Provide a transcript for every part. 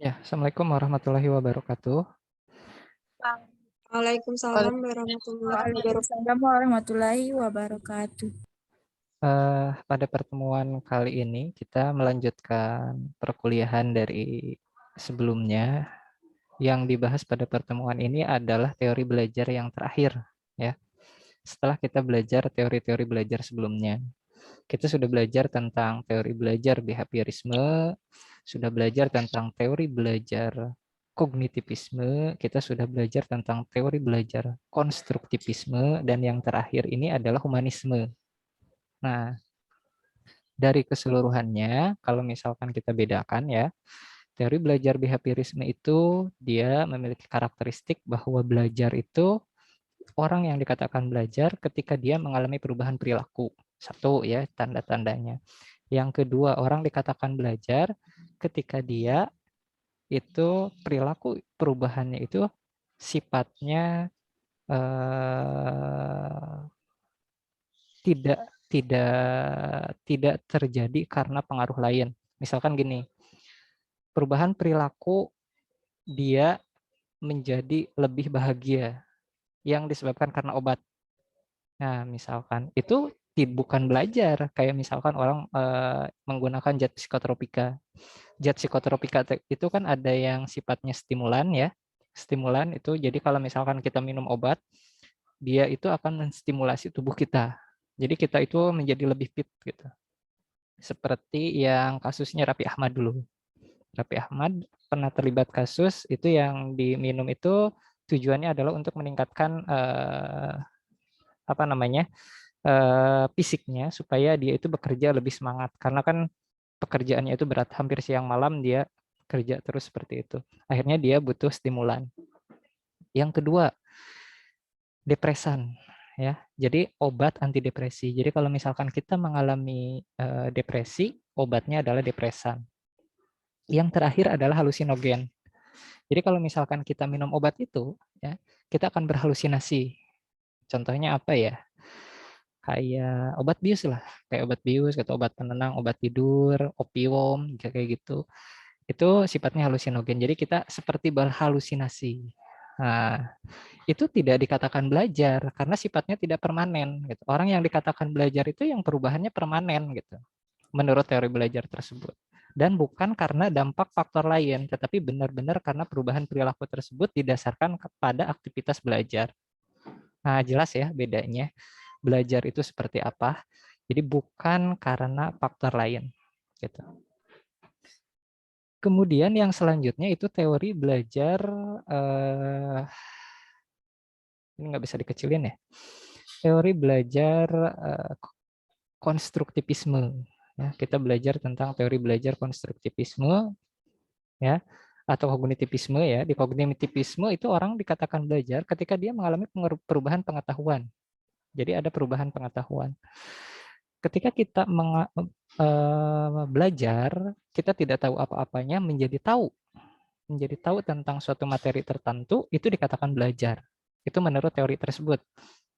Ya, Assalamualaikum warahmatullahi wabarakatuh. Waalaikumsalam warahmatullahi wabarakatuh. Waalaikumsalam warahmatullahi wabarakatuh. Pada pertemuan kali ini kita melanjutkan perkuliahan dari sebelumnya. Yang dibahas pada pertemuan ini adalah teori belajar yang terakhir, ya. Setelah kita belajar teori-teori belajar sebelumnya, kita sudah belajar tentang teori belajar behaviorisme, sudah belajar tentang teori belajar kognitivisme, kita sudah belajar tentang teori belajar konstruktivisme, dan yang terakhir ini adalah humanisme. Nah, dari keseluruhannya, kalau misalkan kita bedakan ya, teori belajar behaviorisme itu dia memiliki karakteristik bahwa belajar itu orang yang dikatakan belajar ketika dia mengalami perubahan perilaku. Satu ya, tanda-tandanya. Yang kedua, orang dikatakan belajar ketika dia itu perilaku perubahannya itu sifatnya tidak tidak terjadi karena pengaruh lain. Misalkan gini, perubahan perilaku dia menjadi lebih bahagia yang disebabkan karena obat. Nah, misalkan itu bukan belajar, kayak misalkan orang menggunakan zat psikotropika. Zat psikotropika itu kan ada yang sifatnya stimulan ya. Stimulan itu jadi kalau misalkan kita minum obat, dia itu akan menstimulasi tubuh kita. Jadi kita itu menjadi lebih fit gitu. Seperti yang kasusnya Raffi Ahmad dulu. Raffi Ahmad pernah terlibat kasus itu yang diminum itu tujuannya adalah untuk meningkatkan fisiknya supaya dia itu bekerja lebih semangat karena kan pekerjaannya itu berat, hampir siang malam dia kerja terus seperti itu. Akhirnya dia butuh stimulan. Yang kedua, depresan ya. Jadi obat antidepresi. Jadi kalau misalkan kita mengalami depresi, obatnya adalah depresan. Yang terakhir adalah halusinogen. Jadi kalau misalkan kita minum obat itu, ya, kita akan berhalusinasi. Contohnya apa ya? Kayak obat bius lah, kayak obat bius, atau obat penenang, obat tidur, opium, kayak gitu. Itu sifatnya halusinogen. Jadi kita seperti berhalusinasi. Nah, itu tidak dikatakan belajar karena sifatnya tidak permanen. Gitu. Orang yang dikatakan belajar itu yang perubahannya permanen, gitu, menurut teori belajar tersebut. Dan bukan karena dampak faktor lain, tetapi benar-benar karena perubahan perilaku tersebut didasarkan kepada aktivitas belajar. Nah, jelas ya bedanya. Belajar itu seperti apa. Jadi bukan karena faktor lain. Gitu. Kemudian yang selanjutnya itu teori belajar, ini nggak bisa dikecilin ya. Teori belajar konstruktivisme. Ya, kita belajar tentang teori belajar konstruktivisme, ya, atau kognitivisme ya. Di kognitivisme itu orang dikatakan belajar ketika dia mengalami perubahan pengetahuan. Jadi ada perubahan pengetahuan. Ketika kita belajar, kita tidak tahu apa-apanya menjadi tahu tentang suatu materi tertentu, itu dikatakan belajar. Itu menurut teori tersebut.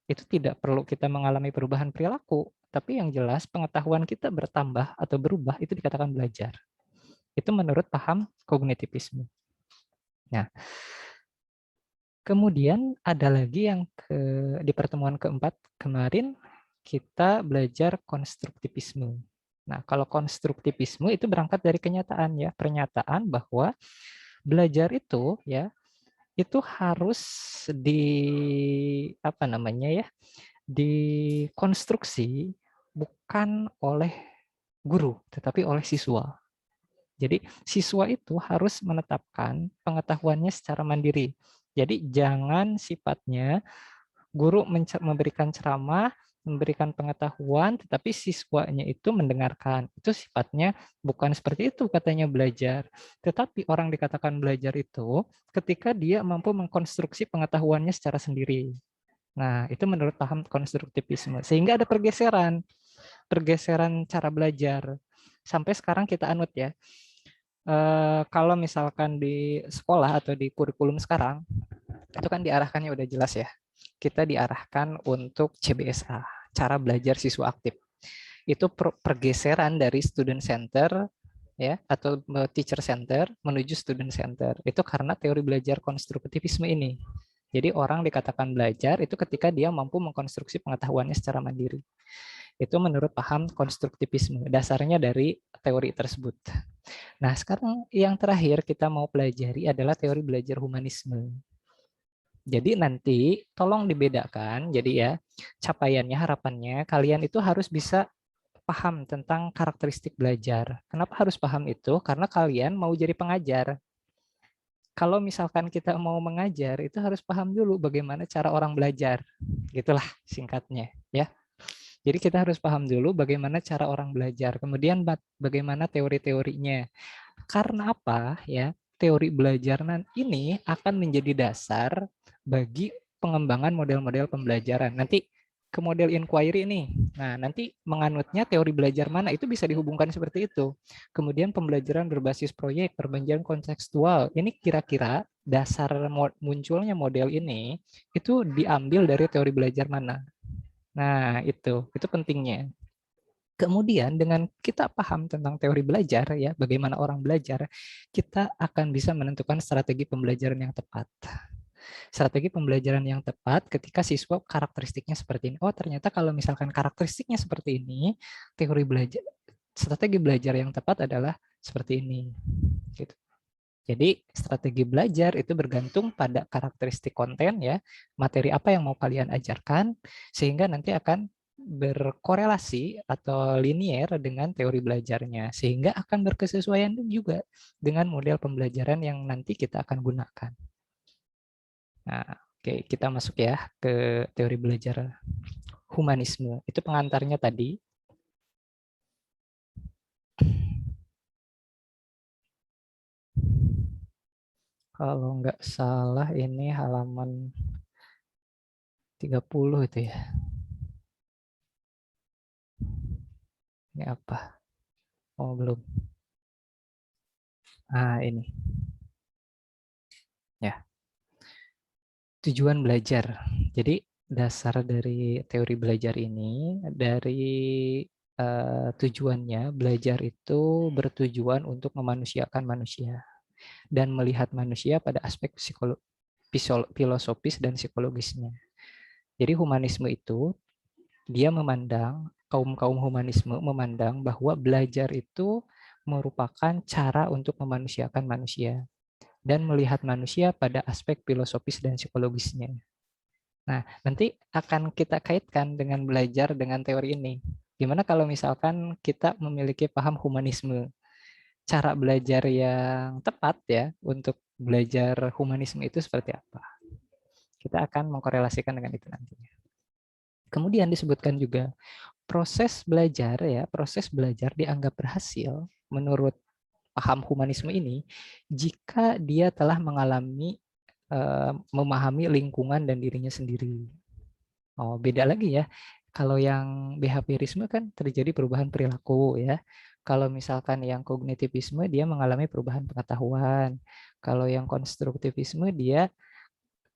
Itu tidak perlu kita mengalami perubahan perilaku, tapi yang jelas pengetahuan kita bertambah atau berubah, itu dikatakan belajar. Itu menurut paham kognitivisme. Nah, kemudian ada lagi yang di pertemuan keempat kemarin, kita belajar konstruktivisme. Nah, kalau konstruktivisme itu berangkat dari kenyataan ya, pernyataan bahwa belajar itu ya, itu harus dikonstruksi bukan oleh guru, tetapi oleh siswa. Jadi siswa itu harus menetapkan pengetahuannya secara mandiri. Jadi jangan sifatnya guru memberikan ceramah, memberikan pengetahuan, tetapi siswanya itu mendengarkan. Itu sifatnya bukan seperti itu katanya belajar. Tetapi orang dikatakan belajar itu ketika dia mampu mengkonstruksi pengetahuannya secara sendiri. Nah, itu menurut paham konstruktivisme. Sehingga ada pergeseran cara belajar. Sampai sekarang kita anut ya. Kalau misalkan di sekolah atau di kurikulum sekarang, itu kan diarahkannya udah jelas ya. Kita diarahkan untuk CBSA, cara belajar siswa aktif. Itu pergeseran dari student center ya, atau teacher center menuju student center. Itu karena teori belajar konstruktivisme ini. Jadi orang dikatakan belajar itu ketika dia mampu mengkonstruksi pengetahuannya secara mandiri. Itu menurut paham konstruktivisme, dasarnya dari teori tersebut. Nah, sekarang yang terakhir kita mau pelajari adalah teori belajar humanisme. Jadi nanti tolong dibedakan, jadi ya capaiannya, harapannya kalian itu harus bisa paham tentang karakteristik belajar. Kenapa harus paham itu? Karena kalian mau jadi pengajar. Kalau misalkan kita mau mengajar, itu harus paham dulu bagaimana cara orang belajar. Gitulah singkatnya, ya. Jadi kita harus paham dulu bagaimana cara orang belajar, kemudian bagaimana teori-teorinya. Karena apa ya? Teori belajar ini akan menjadi dasar bagi pengembangan model-model pembelajaran. Nanti ke model inquiry nih. Nah, nanti menganutnya teori belajar mana itu bisa dihubungkan seperti itu. Kemudian pembelajaran berbasis proyek, pembelajaran kontekstual. Ini kira-kira dasar munculnya model ini itu diambil dari teori belajar mana. Nah, itu pentingnya. Kemudian dengan kita paham tentang teori belajar ya, bagaimana orang belajar, kita akan bisa menentukan strategi pembelajaran yang tepat. Strategi pembelajaran yang tepat ketika siswa karakteristiknya seperti ini. Oh, ternyata kalau misalkan karakteristiknya seperti ini, teori belajar strategi belajar yang tepat adalah seperti ini. Gitu. Jadi strategi belajar itu bergantung pada karakteristik konten ya, materi apa yang mau kalian ajarkan, sehingga nanti akan berkorelasi atau linier dengan teori belajarnya, sehingga akan berkesesuaian juga dengan model pembelajaran yang nanti kita akan gunakan. Nah, oke, kita masuk ya ke teori belajar humanisme. Itu pengantarnya tadi. Kalau nggak salah ini halaman 30 itu ya. Ini apa? Oh, belum. Ah, ini. Ya. Tujuan belajar. Jadi dasar dari teori belajar ini dari tujuannya belajar itu bertujuan untuk memanusiakan manusia dan melihat manusia pada aspek filosofis dan psikologisnya. Jadi humanisme itu dia memandang kaum humanisme memandang bahwa belajar itu merupakan cara untuk memanusiakan manusia dan melihat manusia pada aspek filosofis dan psikologisnya. Nah, nanti akan kita kaitkan dengan belajar dengan teori ini. Gimana kalau misalkan kita memiliki paham humanisme? Cara belajar yang tepat ya untuk belajar humanisme itu seperti apa? Kita akan mengkorelasikan dengan itu nantinya. Kemudian disebutkan juga proses belajar ya, proses belajar dianggap berhasil menurut paham humanisme ini jika dia telah mengalami memahami lingkungan dan dirinya sendiri. Oh, beda lagi ya. Kalau yang behaviorisme kan terjadi perubahan perilaku ya. Kalau misalkan yang kognitivisme dia mengalami perubahan pengetahuan. Kalau yang konstruktivisme dia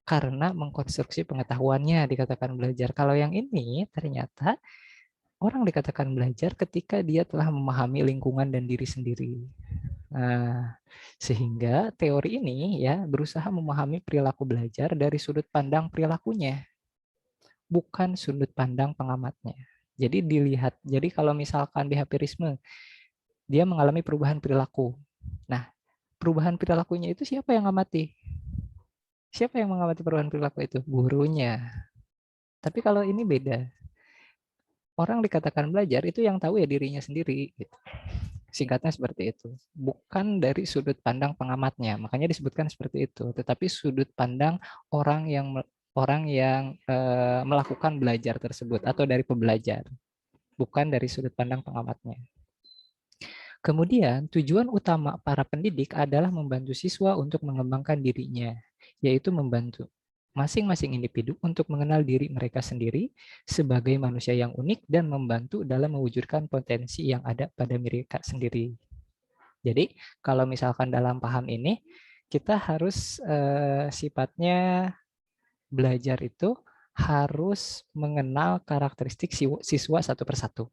karena mengkonstruksi pengetahuannya dikatakan belajar. Kalau yang ini ternyata orang dikatakan belajar ketika dia telah memahami lingkungan dan diri sendiri. Nah, sehingga teori ini ya berusaha memahami perilaku belajar dari sudut pandang perilakunya, bukan sudut pandang pengamatnya. Jadi dilihat. Jadi kalau misalkan behaviorisme, dia mengalami perubahan perilaku. Nah, perubahan perilakunya itu siapa yang ngamati? Siapa yang mengamati perubahan perilaku itu? Gurunya. Tapi kalau ini beda. Orang dikatakan belajar itu yang tahu ya dirinya sendiri. Gitu. Singkatnya seperti itu. Bukan dari sudut pandang pengamatnya. Makanya disebutkan seperti itu. Tetapi sudut pandang orang yang melakukan belajar tersebut atau dari pembelajar. Bukan dari sudut pandang pengamatnya. Kemudian tujuan utama para pendidik adalah membantu siswa untuk mengembangkan dirinya, yaitu membantu masing-masing individu untuk mengenal diri mereka sendiri sebagai manusia yang unik dan membantu dalam mewujudkan potensi yang ada pada mereka sendiri. Jadi kalau misalkan dalam paham ini kita harus sifatnya belajar itu harus mengenal karakteristik siswa satu persatu.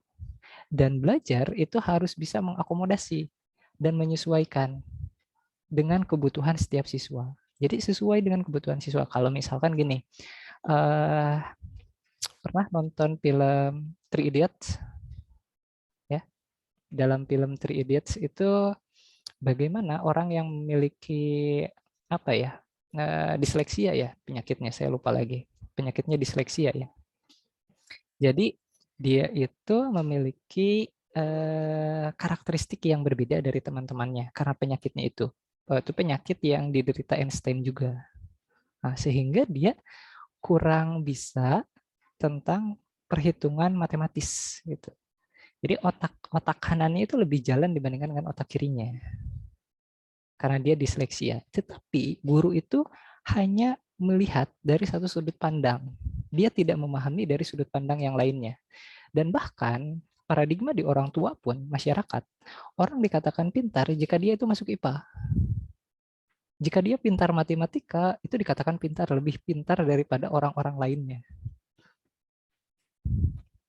Dan belajar itu harus bisa mengakomodasi dan menyesuaikan dengan kebutuhan setiap siswa. Jadi sesuai dengan kebutuhan siswa. Kalau misalkan gini, pernah nonton film Three Idiots? Ya, dalam film Three Idiots itu bagaimana orang yang memiliki apa ya, disleksia ya penyakitnya, saya lupa lagi penyakitnya disleksia ya. Jadi dia itu memiliki karakteristik yang berbeda dari teman-temannya karena penyakitnya itu. Itu penyakit yang diderita Einstein juga. Nah, sehingga dia kurang bisa tentang perhitungan matematis gitu. Jadi otak kanannya itu lebih jalan dibandingkan dengan otak kirinya. Karena dia disleksia. Tetapi guru itu hanya melihat dari satu sudut pandang. Dia tidak memahami dari sudut pandang yang lainnya. Dan bahkan paradigma di orang tua pun, masyarakat, orang dikatakan pintar jika dia itu masuk IPA. Jika dia pintar matematika, itu dikatakan pintar, lebih pintar daripada orang-orang lainnya.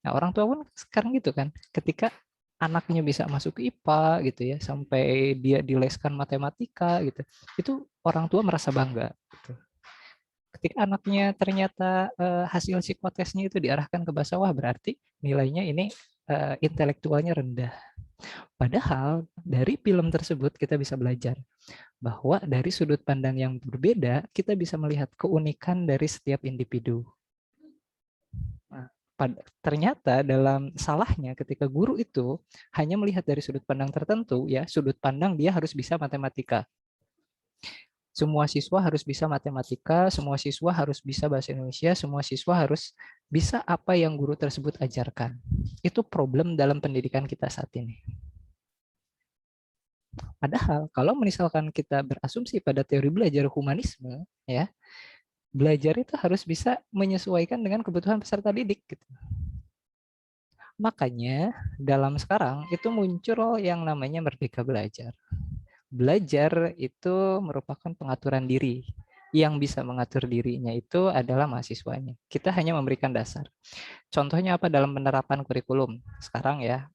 Nah, orang tua pun sekarang gitu kan, ketika anaknya bisa masuk IPA gitu ya, sampai dia dileskan matematika gitu, itu orang tua merasa bangga. Gitu. Ketika anaknya ternyata hasil psikotesnya itu diarahkan ke bawah, wah berarti nilainya ini intelektualnya rendah. Padahal dari film tersebut kita bisa belajar bahwa dari sudut pandang yang berbeda, kita bisa melihat keunikan dari setiap individu. Nah, ternyata dalam salahnya ketika guru itu hanya melihat dari sudut pandang tertentu, ya sudut pandang dia harus bisa matematika. Semua siswa harus bisa matematika, semua siswa harus bisa bahasa Indonesia, semua siswa harus bisa apa yang guru tersebut ajarkan. Itu problem dalam pendidikan kita saat ini. Padahal kalau misalkan kita berasumsi pada teori belajar humanisme, ya belajar itu harus bisa menyesuaikan dengan kebutuhan peserta didik. Gitu. Makanya dalam sekarang itu muncul yang namanya Merdeka Belajar. Belajar itu merupakan pengaturan diri. Yang bisa mengatur dirinya itu adalah mahasiswanya. Kita hanya memberikan dasar. Contohnya apa dalam penerapan kurikulum sekarang ya?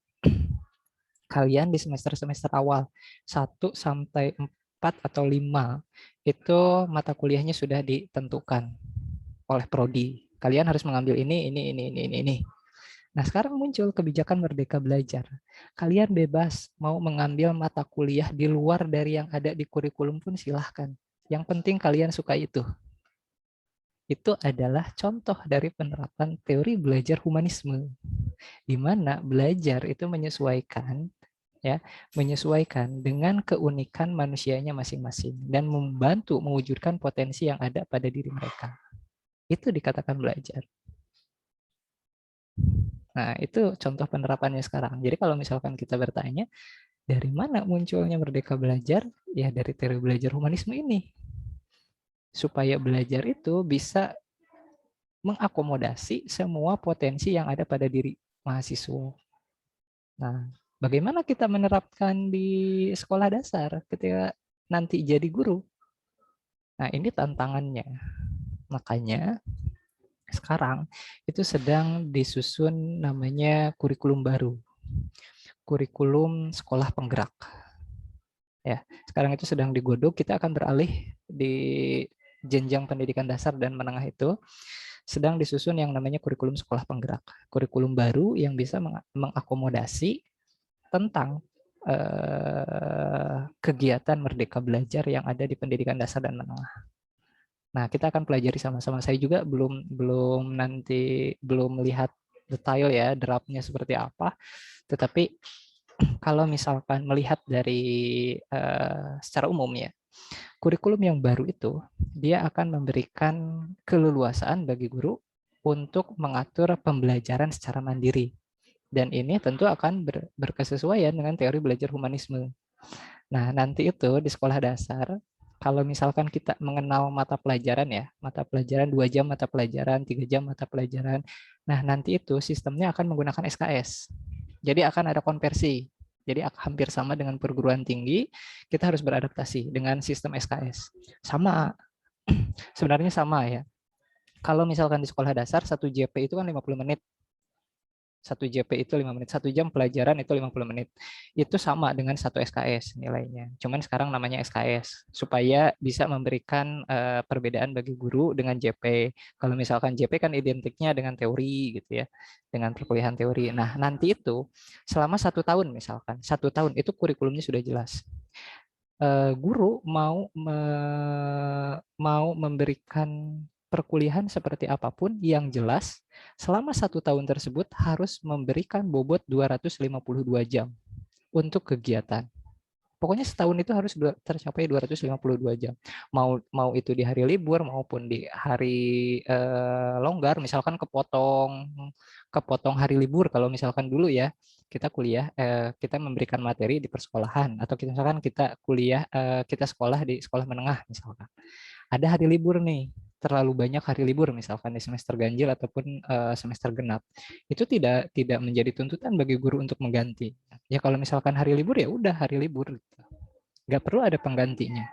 Kalian di semester-semester awal 1 sampai 4 atau 5 itu mata kuliahnya sudah ditentukan oleh prodi. Kalian harus mengambil ini. Nah, sekarang muncul kebijakan Merdeka Belajar. Kalian bebas mau mengambil mata kuliah di luar dari yang ada di kurikulum pun silahkan. Yang penting kalian suka itu. Itu adalah contoh dari penerapan teori belajar humanisme. Di mana belajar itu menyesuaikan dengan keunikan manusianya masing-masing dan membantu mewujudkan potensi yang ada pada diri mereka. Itu dikatakan belajar. Nah, itu contoh penerapannya sekarang. Jadi kalau misalkan kita bertanya, dari mana munculnya Merdeka Belajar? Ya dari teori belajar humanisme ini. Supaya belajar itu bisa mengakomodasi semua potensi yang ada pada diri mahasiswa. Nah, bagaimana kita menerapkan di sekolah dasar ketika nanti jadi guru? Nah, ini tantangannya. Makanya sekarang itu sedang disusun namanya kurikulum baru. Kurikulum sekolah penggerak. Ya, sekarang itu sedang digodok, kita akan beralih di jenjang pendidikan dasar dan menengah itu sedang disusun yang namanya kurikulum sekolah penggerak. Kurikulum baru yang bisa mengakomodasi tentang kegiatan Merdeka Belajar yang ada di pendidikan dasar dan menengah. Nah, kita akan pelajari sama-sama. Saya juga belum melihat detail ya draftnya seperti apa. Tetapi kalau misalkan melihat dari secara umum ya, kurikulum yang baru itu dia akan memberikan keleluasaan bagi guru untuk mengatur pembelajaran secara mandiri. Dan ini tentu akan berkesesuaian dengan teori belajar humanisme. Nah, nanti itu di sekolah dasar, kalau misalkan kita mengenal mata pelajaran ya, mata pelajaran 2 jam mata pelajaran, 3 jam mata pelajaran, nah nanti itu sistemnya akan menggunakan SKS. Jadi akan ada konversi. Jadi hampir sama dengan perguruan tinggi, kita harus beradaptasi dengan sistem SKS. Sama, sebenarnya sama ya. Kalau misalkan di sekolah dasar, 1 JP itu kan 50 menit. 1 JP itu 5 menit, 1 jam pelajaran itu 50 menit. Itu sama dengan 1 SKS nilainya. Cuman sekarang namanya SKS supaya bisa memberikan perbedaan bagi guru dengan JP. Kalau misalkan JP kan identiknya dengan teori gitu ya, dengan perkuliahan teori. Nah, nanti itu selama 1 tahun misalkan, 1 tahun itu kurikulumnya sudah jelas. Guru mau memberikan perkuliahan seperti apapun yang jelas selama 1 tahun tersebut harus memberikan bobot 252 jam untuk kegiatan. Pokoknya setahun itu harus tercapai 252 jam. Mau itu di hari libur maupun di hari longgar, misalkan kepotong hari libur kalau misalkan dulu ya kita kuliah kita memberikan materi di persekolahan atau misalkan kita kuliah kita sekolah di sekolah menengah misalkan. Ada hari libur nih, terlalu banyak hari libur misalkan di semester ganjil ataupun semester genap. Itu tidak menjadi tuntutan bagi guru untuk mengganti. Ya kalau misalkan hari libur ya udah hari libur. Nggak perlu ada penggantinya.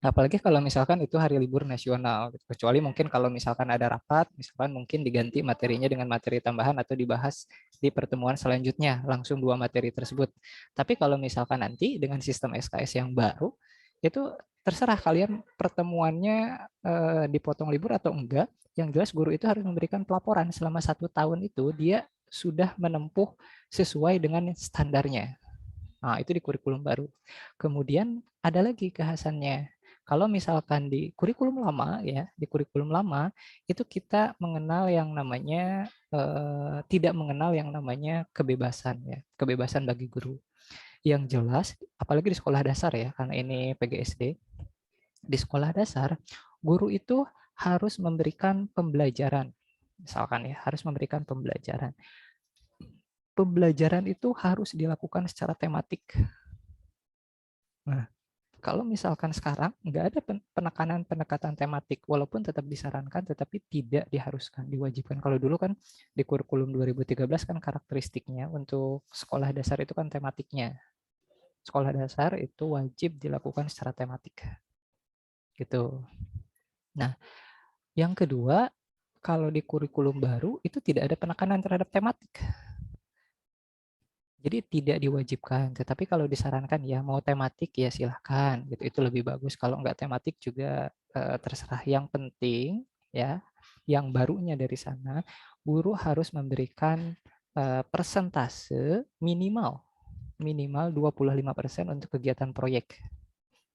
Apalagi kalau misalkan itu hari libur nasional. Kecuali mungkin kalau misalkan ada rapat, misalkan mungkin diganti materinya dengan materi tambahan atau dibahas di pertemuan selanjutnya, langsung 2 materi tersebut. Tapi kalau misalkan nanti dengan sistem SKS yang baru, itu terserah kalian pertemuannya dipotong libur atau enggak. Yang jelas guru itu harus memberikan pelaporan selama 1 tahun itu dia sudah menempuh sesuai dengan standarnya. Nah, itu di kurikulum baru. Kemudian ada lagi kekhasannya. Kalau misalkan di kurikulum lama ya, di kurikulum lama itu kita mengenal yang namanya tidak mengenal yang namanya kebebasan ya, kebebasan bagi guru. Yang jelas, apalagi di sekolah dasar ya, karena ini PGSD, di sekolah dasar guru itu harus memberikan pembelajaran, misalkan ya, harus memberikan pembelajaran. Pembelajaran itu harus dilakukan secara tematik. Nah, kalau misalkan sekarang nggak ada penekanan pendekatan tematik, walaupun tetap disarankan, tetapi tidak diharuskan, diwajibkan. Kalau dulu kan di kurikulum 2013 kan karakteristiknya untuk sekolah dasar itu kan tematiknya. Sekolah dasar itu wajib dilakukan secara tematik. Gitu. Nah, yang kedua, kalau di kurikulum baru itu tidak ada penekanan terhadap tematik. Jadi tidak diwajibkan, tetapi kalau disarankan ya mau tematik ya silahkan, gitu itu lebih bagus. Kalau nggak tematik juga terserah. Yang penting ya, yang barunya dari sana, guru harus memberikan persentase minimal 25% untuk kegiatan proyek.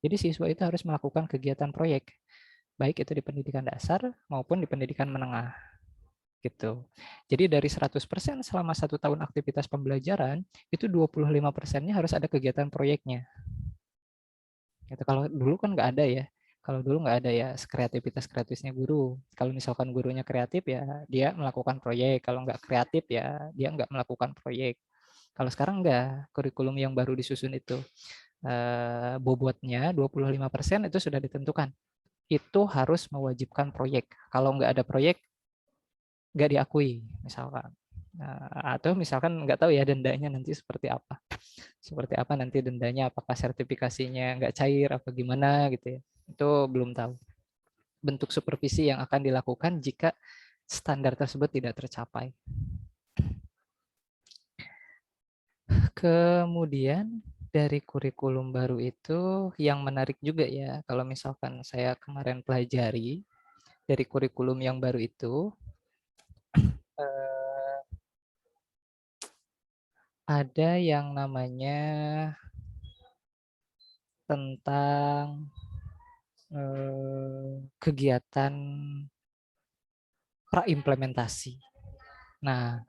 Jadi siswa itu harus melakukan kegiatan proyek, baik itu di pendidikan dasar maupun di pendidikan menengah. Gitu. Jadi dari 100% selama 1 tahun aktivitas pembelajaran, itu 25%-nya harus ada kegiatan proyeknya. Gitu. Kalau dulu kan nggak ada ya. Kalau dulu nggak ada ya kreativitasnya guru. Kalau misalkan gurunya kreatif ya dia melakukan proyek. Kalau nggak kreatif ya dia nggak melakukan proyek. Kalau sekarang nggak, kurikulum yang baru disusun itu bobotnya 25% itu sudah ditentukan. Itu harus mewajibkan proyek. Kalau nggak ada proyek, nggak diakui misalkan. Atau misalkan nggak tahu ya dendanya nanti seperti apa nanti dendanya, apakah sertifikasinya nggak cair apa gimana gitu ya, itu belum tahu. Bentuk supervisi yang akan dilakukan jika standar tersebut tidak tercapai. Kemudian dari kurikulum baru itu yang menarik juga ya, kalau misalkan saya kemarin pelajari dari kurikulum yang baru itu ada yang namanya tentang kegiatan praimplementasi. Nah,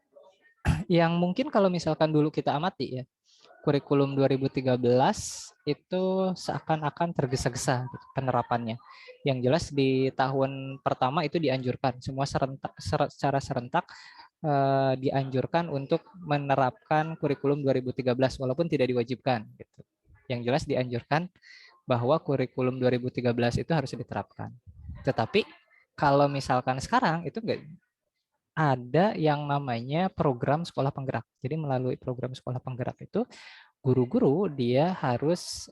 yang mungkin kalau misalkan dulu kita amati ya, kurikulum 2013 itu seakan-akan tergesa-gesa gitu, penerapannya. Yang jelas di tahun pertama itu dianjurkan, semua secara serentak dianjurkan untuk menerapkan kurikulum 2013 walaupun tidak diwajibkan. Gitu. Yang jelas dianjurkan bahwa kurikulum 2013 itu harus diterapkan. Tetapi kalau misalkan sekarang itu enggak ada yang namanya program sekolah penggerak. Jadi melalui program sekolah penggerak itu guru-guru dia harus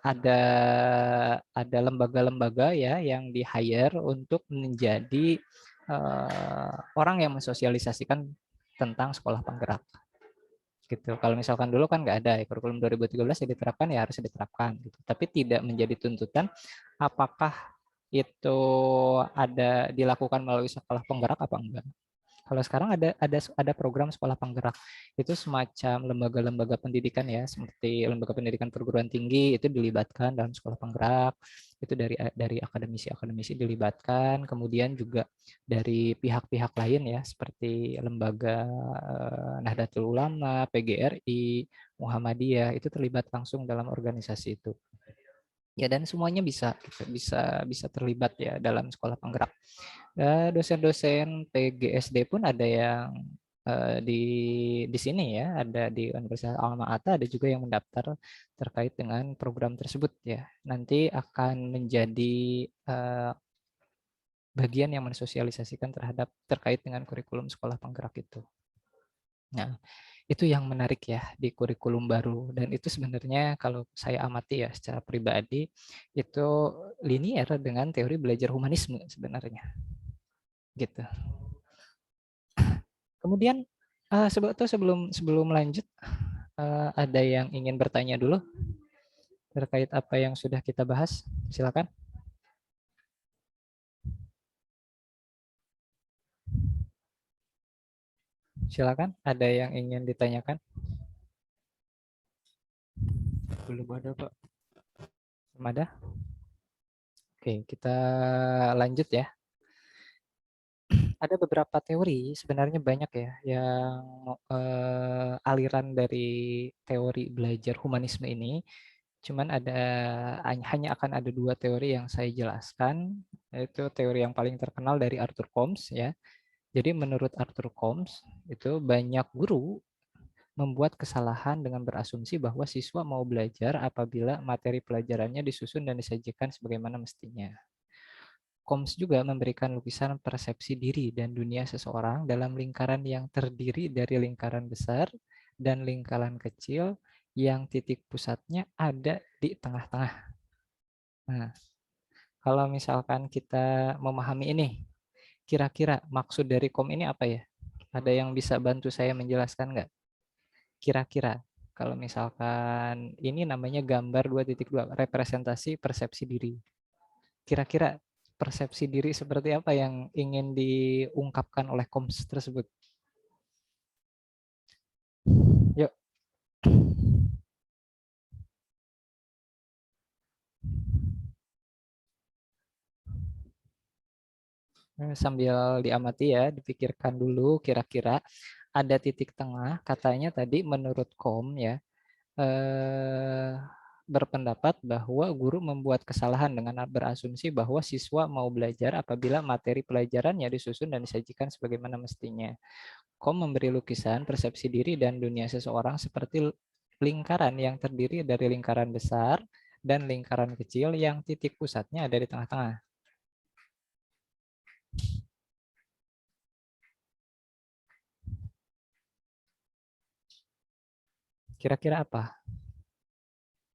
ada lembaga-lembaga ya yang di-hire untuk menjadi orang yang mensosialisasikan tentang sekolah penggerak. Gitu. Kalau misalkan dulu kan nggak ada ya, kurikulum 2013 ya diterapkan ya harus diterapkan gitu. Tapi tidak menjadi tuntutan apakah itu ada dilakukan melalui sekolah penggerak apa enggak. Kalau sekarang ada program sekolah penggerak. Itu semacam lembaga-lembaga pendidikan ya, seperti lembaga pendidikan perguruan tinggi itu dilibatkan dalam sekolah penggerak. Itu dari akademisi-akademisi dilibatkan, kemudian juga dari pihak-pihak lain ya, seperti lembaga Nahdlatul Ulama, PGRI, Muhammadiyah itu terlibat langsung dalam organisasi itu. Ya dan semuanya bisa terlibat ya dalam sekolah penggerak. Dosen-dosen PGSD pun ada yang di sini ya, ada di Universitas Alma Ata, ada juga yang mendaftar terkait dengan program tersebut ya. Nanti akan menjadi bagian yang mensosialisasikan terkait dengan kurikulum sekolah penggerak itu. Nah, itu yang menarik ya di kurikulum baru, dan itu sebenarnya kalau saya amati ya secara pribadi itu linier dengan teori belajar humanisme sebenarnya gitu. Kemudian sebelum sebelum lanjut ada yang ingin bertanya dulu terkait apa yang sudah kita bahas, silakan. Silakan, ada yang ingin ditanyakan? Belum ada, Pak. Belum ada? Oke, kita lanjut ya. Ada beberapa teori, sebenarnya banyak ya, yang aliran dari teori belajar humanisme ini. Cuman hanya akan ada dua teori yang saya jelaskan, yaitu teori yang paling terkenal dari Arthur Combs ya. Jadi menurut Arthur Combs, itu banyak guru membuat kesalahan dengan berasumsi bahwa siswa mau belajar apabila materi pelajarannya disusun dan disajikan sebagaimana mestinya. Combs juga memberikan lukisan persepsi diri dan dunia seseorang dalam lingkaran yang terdiri dari lingkaran besar dan lingkaran kecil yang titik pusatnya ada di tengah-tengah. Nah, kalau misalkan kita memahami ini, kira-kira maksud dari ini apa ya? Ada yang bisa bantu saya menjelaskan nggak? Kira-kira kalau misalkan ini namanya gambar 2.2, representasi persepsi diri. Kira-kira persepsi diri seperti apa yang ingin diungkapkan oleh Combs tersebut? Yuk. Sambil diamati ya, dipikirkan dulu kira-kira ada titik tengah, katanya tadi menurut ya, berpendapat bahwa guru membuat kesalahan dengan berasumsi bahwa siswa mau belajar apabila materi pelajarannya disusun dan disajikan sebagaimana mestinya. Memberi lukisan persepsi diri dan dunia seseorang seperti lingkaran yang terdiri dari lingkaran besar dan lingkaran kecil yang titik pusatnya ada di tengah-tengah. Kira-kira apa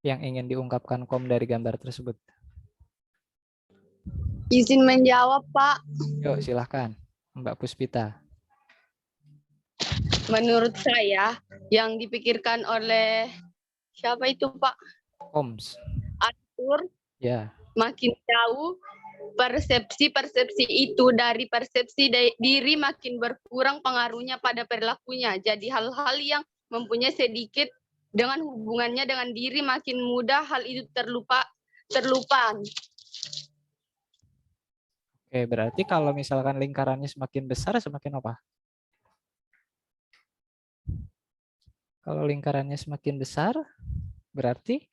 yang ingin diungkapkan dari gambar tersebut? Izin menjawab, Pak. Yuk, silahkan, Mbak Puspita. Menurut saya, yang dipikirkan oleh siapa itu, Pak? Combs. Arthur, Ya. makin jauh persepsi-persepsi itu dari persepsi diri makin berkurang pengaruhnya pada perilakunya. Jadi hal-hal yang mempunyai sedikit dengan hubungannya dengan diri makin mudah hal itu terlupa. Oke, berarti kalau misalkan lingkarannya semakin besar, semakin apa? Kalau lingkarannya semakin besar, berarti?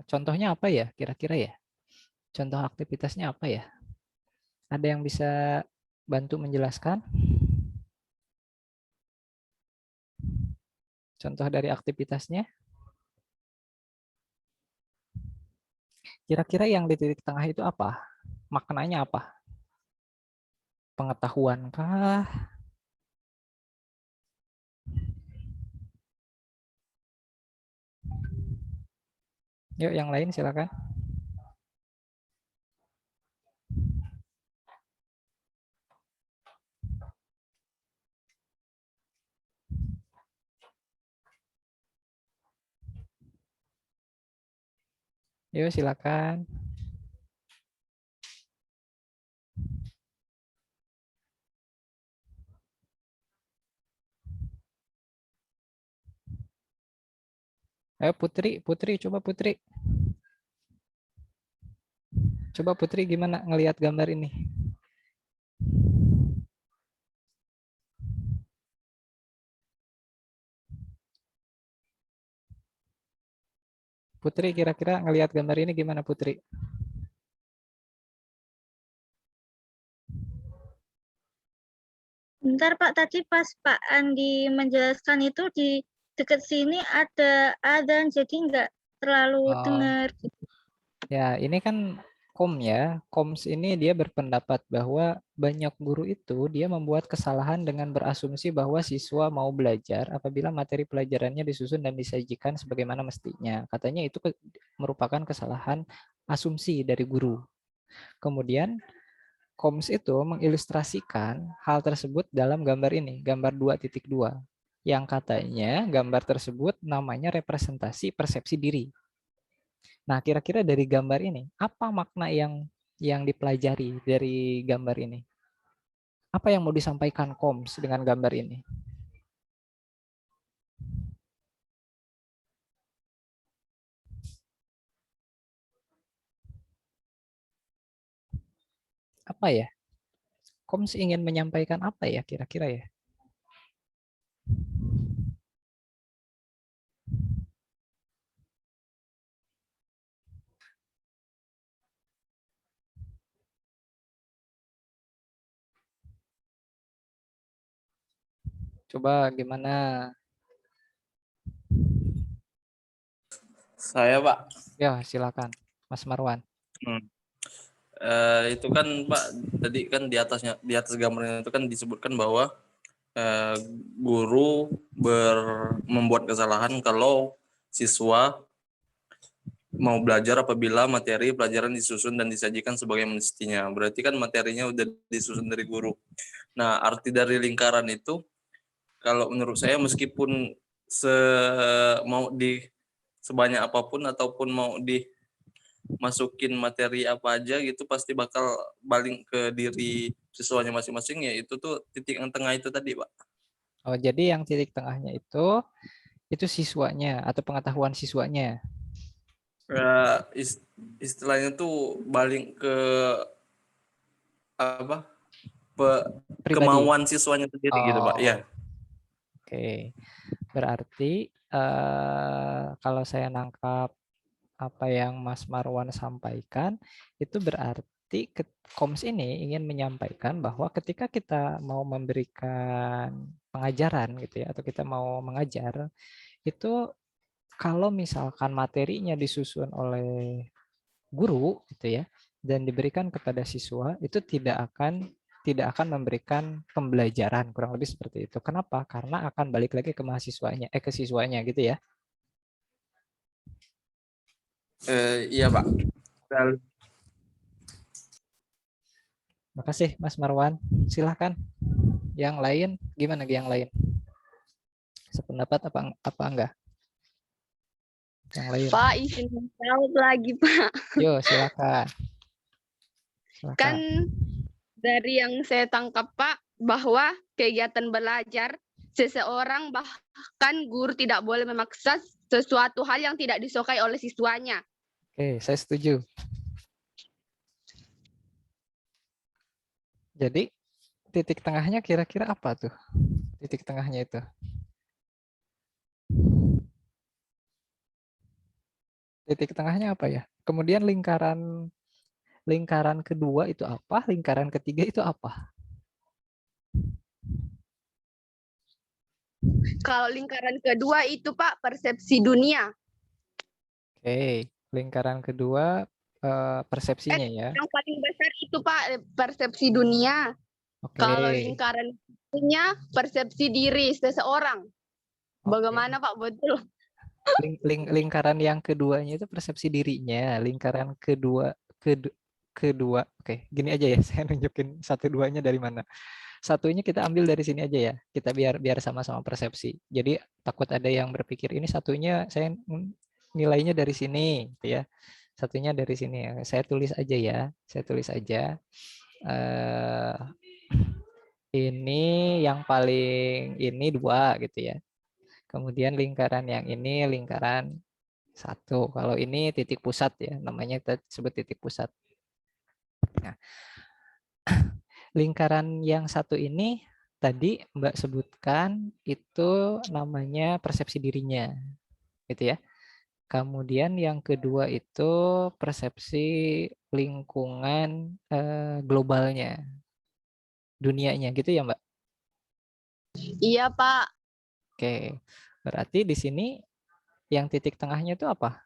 Contohnya apa ya, kira-kira ya? Contoh aktivitasnya apa ya? Ada yang bisa bantu menjelaskan? Contoh dari aktivitasnya? Kira-kira yang di titik tengah itu apa? Maknanya apa? Pengetahuan kah? Yuk, yang lain silakan. Yuk silakan. Ayo Putri, coba Putri. Coba Putri gimana ngelihat gambar ini? Putri kira-kira ngelihat gambar ini gimana Putri? Bentar Pak, tadi pas Pak Andi menjelaskan itu di dekat sini ada adzan, jadi nggak terlalu Oh, dengar. ya ini kan KOM ya. KOMS ini dia berpendapat bahwa banyak guru itu dia membuat kesalahan dengan berasumsi bahwa siswa mau belajar apabila materi pelajarannya disusun dan disajikan sebagaimana mestinya. Katanya itu merupakan kesalahan asumsi dari guru. Kemudian KOMS itu mengilustrasikan hal tersebut dalam gambar ini, gambar 2.2, yang katanya gambar tersebut namanya representasi persepsi diri. Nah, kira-kira dari gambar ini, apa makna yang dipelajari dari gambar ini? Apa yang mau disampaikan KOMS dengan gambar ini? Apa ya? KOMS ingin menyampaikan apa ya kira-kira ya? Coba gimana? Saya Pak. Ya, silakan, Mas Marwan. Itu kan Pak, tadi kan di atas gambarnya itu kan disebutkan bahwa guru membuat kesalahan kalau siswa mau belajar apabila materi pelajaran disusun dan disajikan sebagai mestinya. Berarti kan materinya udah disusun dari guru. Nah, arti dari lingkaran itu kalau menurut saya meskipun mau di sebanyak apapun ataupun mau dimasukin materi apa aja gitu pasti bakal balik ke diri siswanya masing-masing, ya itu tuh titik yang tengah itu tadi Pak. Oh, jadi yang titik tengahnya itu siswanya atau pengetahuan siswanya. Istilahnya tuh balik ke apa Pribadi. kemauan siswanya sendiri gitu Pak ya. Oke, berarti kalau saya nangkap apa yang Mas Marwan sampaikan, itu berarti KOMS ini ingin menyampaikan bahwa ketika kita mau memberikan pengajaran gitu ya, atau kita mau mengajar, itu kalau misalkan materinya disusun oleh guru gitu ya, dan diberikan kepada siswa, itu tidak akan memberikan pembelajaran, kurang lebih seperti itu. Kenapa? Karena akan balik lagi ke mahasiswanya, ke siswanya gitu ya. Iya Pak. Makasih Mas Marwan. Silahkan. Yang lain gimana yang lain? Sependapat apa enggak? Yang lain. Pak, izin menjawab lagi Pak. Yo, silakan. Kan dari yang saya tangkap Pak, bahwa kegiatan belajar seseorang bahkan guru tidak boleh memaksa sesuatu hal yang tidak disukai oleh siswanya. Oke, saya setuju. Jadi titik tengahnya kira-kira apa tuh? Titik tengahnya itu. Titik tengahnya apa ya? Kemudian lingkaran kedua itu apa? Lingkaran ketiga itu apa? Kalau lingkaran kedua itu Pak, persepsi dunia. Oke, lingkaran kedua persepsinya ya. Yang paling besar itu Pak, persepsi dunia. Oke. Kalau lingkaran punya persepsi diri seseorang. Bagaimana Pak, betul? Lingkaran yang keduanya itu persepsi dirinya. Lingkaran kedua. Oke, gini aja ya. Saya nunjukin satu duanya dari mana. Satunya kita ambil dari sini aja ya. Kita biar sama-sama persepsi. Jadi takut ada yang berpikir ini satunya saya nilainya dari sini, gitu ya. Satunya dari sini ya. Saya tulis aja ya. Saya tulis aja. Ini yang paling ini 2 gitu ya. Kemudian lingkaran yang ini lingkaran 1. Kalau ini titik pusat ya, namanya kita sebut titik pusat. Nah, lingkaran yang 1 ini tadi Mbak sebutkan itu namanya persepsi dirinya, gitu ya. Kemudian yang kedua itu persepsi lingkungan globalnya, dunianya, gitu ya Mbak? Iya, Pak. Oke, berarti di sini yang titik tengahnya itu apa?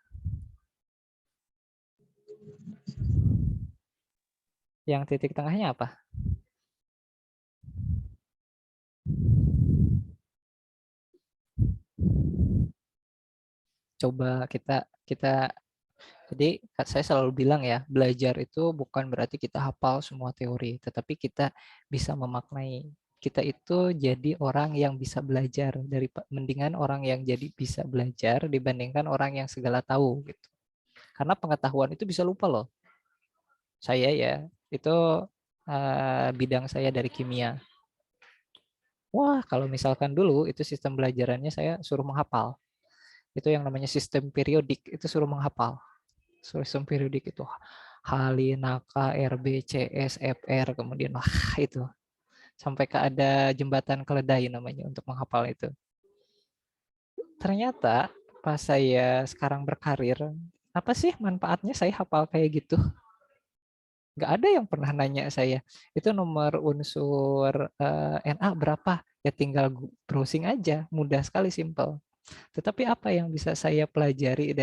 Yang titik tengahnya apa? Coba kita jadi saya selalu bilang ya, belajar itu bukan berarti kita hafal semua teori, tetapi kita bisa memaknai. Kita itu jadi orang yang bisa belajar, dari mendingan orang yang jadi bisa belajar dibandingkan orang yang segala tahu gitu. Karena pengetahuan itu bisa lupa loh. Saya ya, itu bidang saya dari kimia. Wah, kalau misalkan dulu itu sistem belajarannya saya suruh menghafal. Itu yang namanya sistem periodik, itu suruh menghafal. Sistem periodik itu Halinaka, RBCS, FR, kemudian wah itu. Sampai ke ada jembatan keledai namanya untuk menghafal itu. Ternyata pas saya sekarang berkarir, apa sih manfaatnya saya hafal kayak gitu? Nggak ada yang pernah nanya saya, itu nomor unsur Na berapa? Ya tinggal browsing aja, mudah sekali, simple. Tetapi apa yang bisa saya pelajari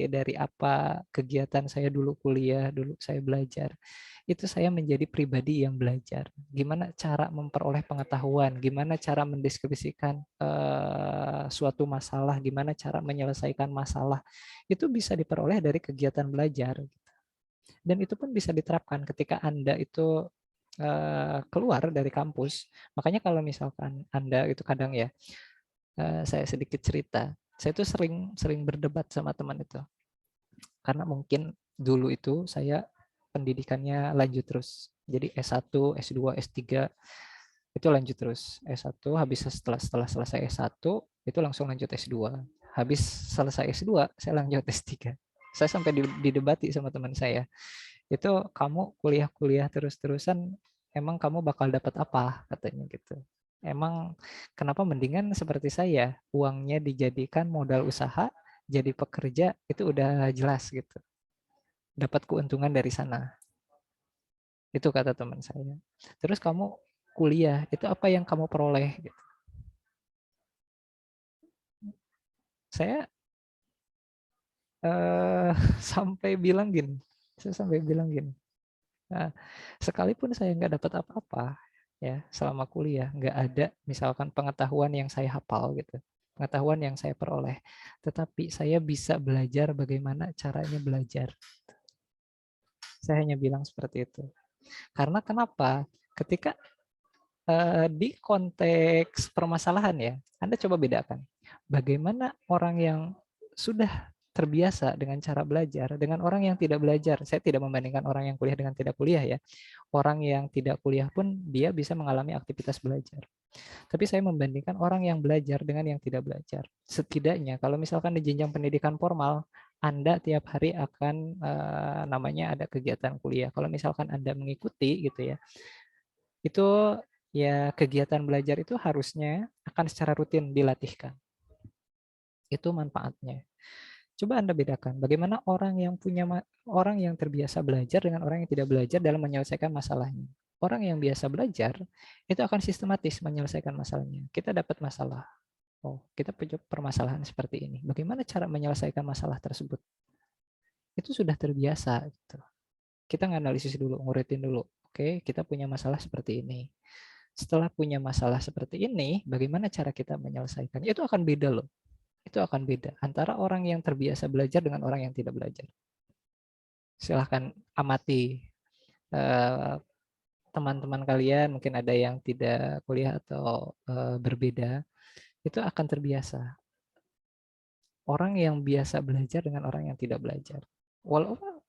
dari apa kegiatan saya dulu kuliah, dulu saya belajar, itu saya menjadi pribadi yang belajar. Gimana cara memperoleh pengetahuan, gimana cara mendeskripsikan suatu masalah, gimana cara menyelesaikan masalah, itu bisa diperoleh dari kegiatan belajar. Dan itu pun bisa diterapkan ketika Anda itu keluar dari kampus. Makanya kalau misalkan Anda itu kadang ya, saya sedikit cerita, saya itu sering berdebat sama teman itu. Karena mungkin dulu itu saya pendidikannya lanjut terus. Jadi S1, S2, S3 itu lanjut terus. S1 habis setelah selesai S1 itu langsung lanjut S2. Habis selesai S2 saya lanjut S3. Saya sampai didebati sama teman saya. Itu kamu kuliah-kuliah terus-terusan emang kamu bakal dapat apa, katanya gitu. Emang kenapa mendingan seperti saya, uangnya dijadikan modal usaha, jadi pekerja itu udah jelas gitu. Dapat keuntungan dari sana. Itu kata teman saya. Terus kamu kuliah, itu apa yang kamu peroleh gitu. Saya sampai bilang gini. Nah, sekalipun saya nggak dapat apa-apa ya selama kuliah, nggak ada misalkan pengetahuan yang saya hafal gitu, pengetahuan yang saya peroleh, tetapi saya bisa belajar bagaimana caranya belajar. Saya hanya bilang seperti itu. Karena kenapa? Ketika di konteks permasalahan ya, Anda coba bedakan. Bagaimana orang yang sudah terbiasa dengan cara belajar dengan orang yang tidak belajar. Saya tidak membandingkan orang yang kuliah dengan tidak kuliah ya. Orang yang tidak kuliah pun dia bisa mengalami aktivitas belajar. Tapi saya membandingkan orang yang belajar dengan yang tidak belajar. Setidaknya kalau misalkan di jenjang pendidikan formal, Anda tiap hari akan namanya ada kegiatan kuliah. Kalau misalkan Anda mengikuti gitu ya, itu ya kegiatan belajar itu harusnya akan secara rutin dilatihkan. Itu manfaatnya. Coba Anda bedakan bagaimana orang yang terbiasa belajar dengan orang yang tidak belajar dalam menyelesaikan masalahnya. Orang yang biasa belajar itu akan sistematis menyelesaikan masalahnya. Kita dapat masalah. Oh, kita punya permasalahan seperti ini. Bagaimana cara menyelesaikan masalah tersebut? Itu sudah terbiasa gitu. Kita nganalisis dulu, nguritin dulu. Oke, kita punya masalah seperti ini. Setelah punya masalah seperti ini, bagaimana cara kita menyelesaikan? Itu akan beda loh. Itu akan beda antara orang yang terbiasa belajar dengan orang yang tidak belajar. Silahkan amati teman-teman kalian, mungkin ada yang tidak kuliah atau berbeda, itu akan terbiasa. Orang yang biasa belajar dengan orang yang tidak belajar.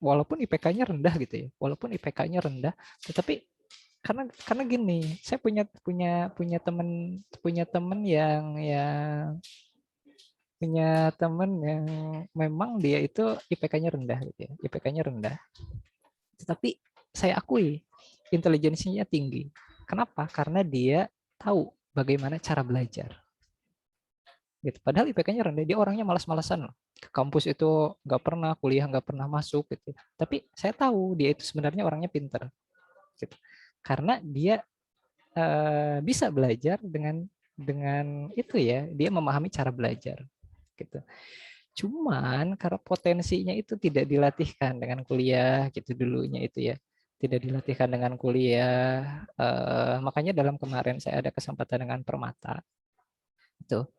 walaupun IPK-nya rendah gitu ya, walaupun IPK-nya rendah, tetapi karena gini, saya punya teman yang memang dia itu IPK-nya rendah gitu ya, IPK-nya rendah. Tetapi saya akui intelijensinya tinggi. Kenapa? Karena dia tahu bagaimana cara belajar. Gitu. Padahal IPK-nya rendah, dia orangnya malas-malasan loh. Ke kampus itu nggak pernah, kuliah nggak pernah masuk gitu. Tapi saya tahu dia itu sebenarnya orangnya pintar. Gitu. Karena dia bisa belajar dengan itu ya, dia memahami cara belajar. Gitu. Cuman karena potensinya itu tidak dilatihkan dengan kuliah gitu dulunya itu ya. Tidak dilatihkan dengan kuliah. Makanya dalam kemarin saya ada kesempatan dengan Permata. Itu.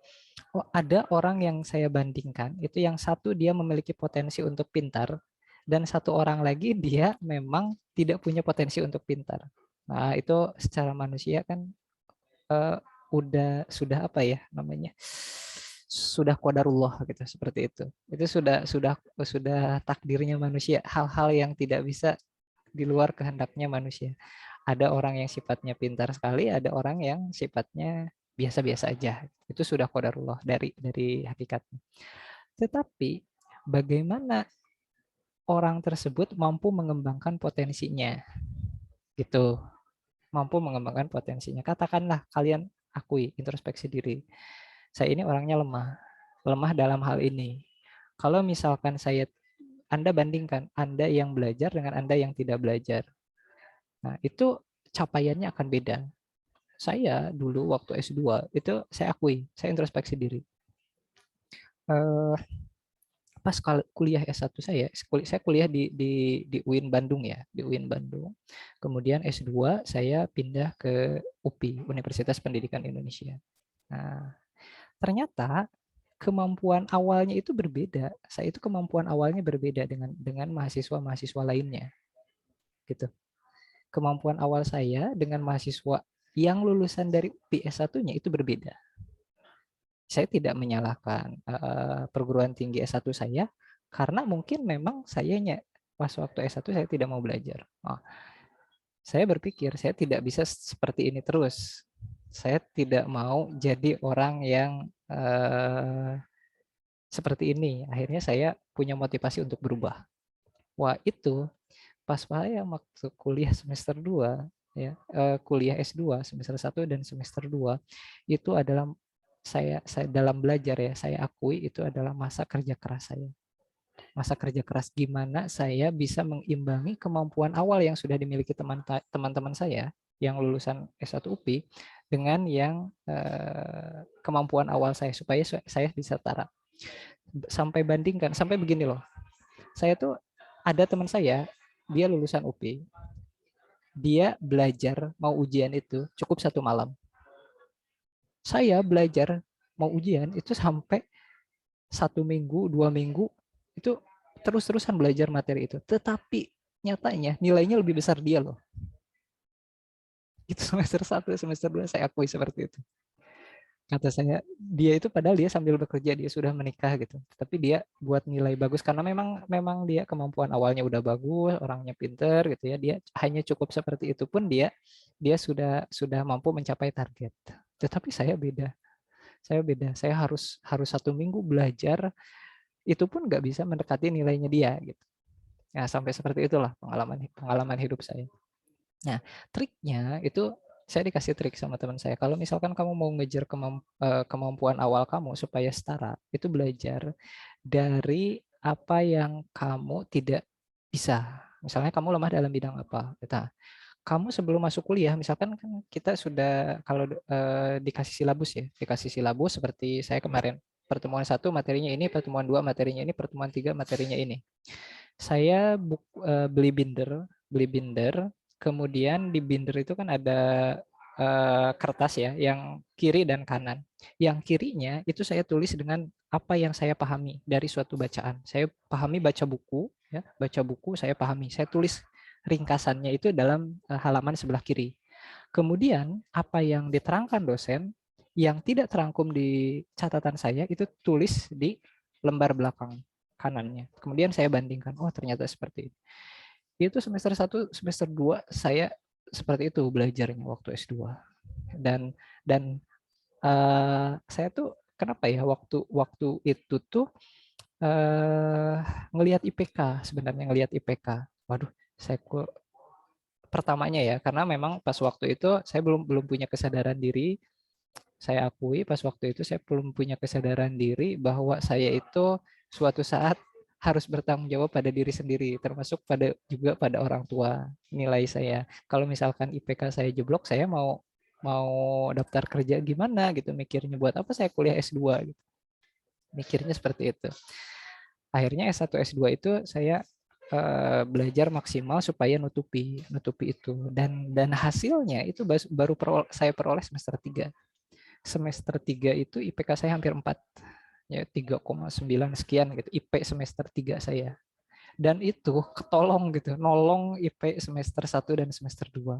Oh, ada orang yang saya bandingkan, itu yang satu dia memiliki potensi untuk pintar, dan satu orang lagi dia memang tidak punya potensi untuk pintar. Nah, itu secara manusia kan sudah apa ya namanya? Sudah qadarullah gitu, seperti itu. Itu sudah takdirnya manusia, hal-hal yang tidak bisa di luar kehendaknya manusia. Ada orang yang sifatnya pintar sekali, ada orang yang sifatnya biasa-biasa aja. Itu sudah qadarullah dari hakikatnya. Tetapi bagaimana orang tersebut mampu mengembangkan potensinya? Gitu. Mampu mengembangkan potensinya. Katakanlah kalian akui introspeksi diri. Saya ini orangnya lemah. Lemah dalam hal ini. Kalau misalkan Anda bandingkan Anda yang belajar dengan Anda yang tidak belajar. Nah, itu capaiannya akan beda. Saya dulu waktu S2 itu saya akui, saya introspeksi diri. Pas kuliah S1 saya kuliah di UIN Bandung ya, di UIN Bandung. Kemudian S2 saya pindah ke UPI, Universitas Pendidikan Indonesia. Nah, ternyata kemampuan awalnya itu berbeda. Saya itu kemampuan awalnya berbeda dengan mahasiswa-mahasiswa lainnya. Gitu. Kemampuan awal saya dengan mahasiswa yang lulusan dari UPI S1-nya itu berbeda. Saya tidak menyalahkan perguruan tinggi S1 saya karena mungkin memang sayanya pas waktu S1 saya tidak mau belajar. Saya berpikir saya tidak bisa seperti ini terus. Saya tidak mau jadi orang yang seperti ini. Akhirnya saya punya motivasi untuk berubah. Wah, itu pas saya waktu kuliah semester 2 ya, kuliah S2 semester 1 dan semester 2 itu adalah saya dalam belajar ya, saya akui itu adalah masa kerja keras saya. Masa kerja keras gimana saya bisa mengimbangi kemampuan awal yang sudah dimiliki teman-teman saya yang lulusan S1 UPI dengan yang kemampuan awal saya supaya saya bisa setara. Sampai bandingkan, sampai begini loh. Saya tuh ada teman saya, dia lulusan UPI. Dia belajar mau ujian itu cukup 1 malam. Saya belajar mau ujian itu sampai 1 minggu, 2 minggu, itu terus-terusan belajar materi itu. Tetapi nyatanya nilainya lebih besar dia loh. Itu semester 1, semester 2 saya akui seperti itu. Kata saya, dia itu padahal dia sambil bekerja, dia sudah menikah gitu. Tapi dia buat nilai bagus karena memang dia kemampuan awalnya udah bagus, orangnya pinter gitu ya. Dia hanya cukup seperti itu pun dia sudah mampu mencapai target. Tetapi saya beda. Saya harus 1 minggu belajar, itu pun nggak bisa mendekati nilainya dia gitu. Nah, sampai seperti itulah pengalaman hidup saya. Nah, triknya itu saya dikasih trik sama teman saya. Kalau misalkan kamu mau ngejar kemampuan awal kamu supaya setara, itu belajar dari apa yang kamu tidak bisa. Misalnya kamu lemah dalam bidang apa. Nah, kamu sebelum masuk kuliah, misalkan kan kita sudah kalau dikasih silabus ya, dikasih silabus seperti saya kemarin. Pertemuan 1 materinya ini, pertemuan 2 materinya ini, pertemuan 3 materinya ini. Saya beli binder, kemudian di binder itu kan ada kertas ya, yang kiri dan kanan. Yang kirinya itu saya tulis dengan apa yang saya pahami dari suatu bacaan. Saya pahami baca buku, ya, baca buku saya pahami. Saya tulis ringkasannya itu dalam halaman sebelah kiri. Kemudian apa yang diterangkan dosen yang tidak terangkum di catatan saya itu tulis di lembar belakang kanannya. Kemudian saya bandingkan, oh ternyata seperti ini. Itu semester 1, semester 2 saya seperti itu belajarnya waktu S2. Dan saya tuh kenapa ya waktu itu tuh ngelihat IPK, sebenarnya ngelihat IPK. Waduh, saya kok pertamanya ya, karena memang pas waktu itu saya belum punya kesadaran diri. Saya akui pas waktu itu saya belum punya kesadaran diri bahwa saya itu suatu saat harus bertanggung jawab pada diri sendiri, termasuk juga pada orang tua nilai saya. Kalau misalkan IPK saya jeblok, saya mau daftar kerja gimana gitu, mikirnya buat apa saya kuliah S2 gitu. Mikirnya seperti itu. Akhirnya S1 S2 itu saya belajar maksimal supaya nutupi itu, dan hasilnya itu baru saya peroleh semester 3. Semester 3 itu IPK saya hampir 4. Ya 3,9 sekian gitu IP semester 3 saya. Dan itu ketolong gitu, nolong IP semester 1 dan semester 2.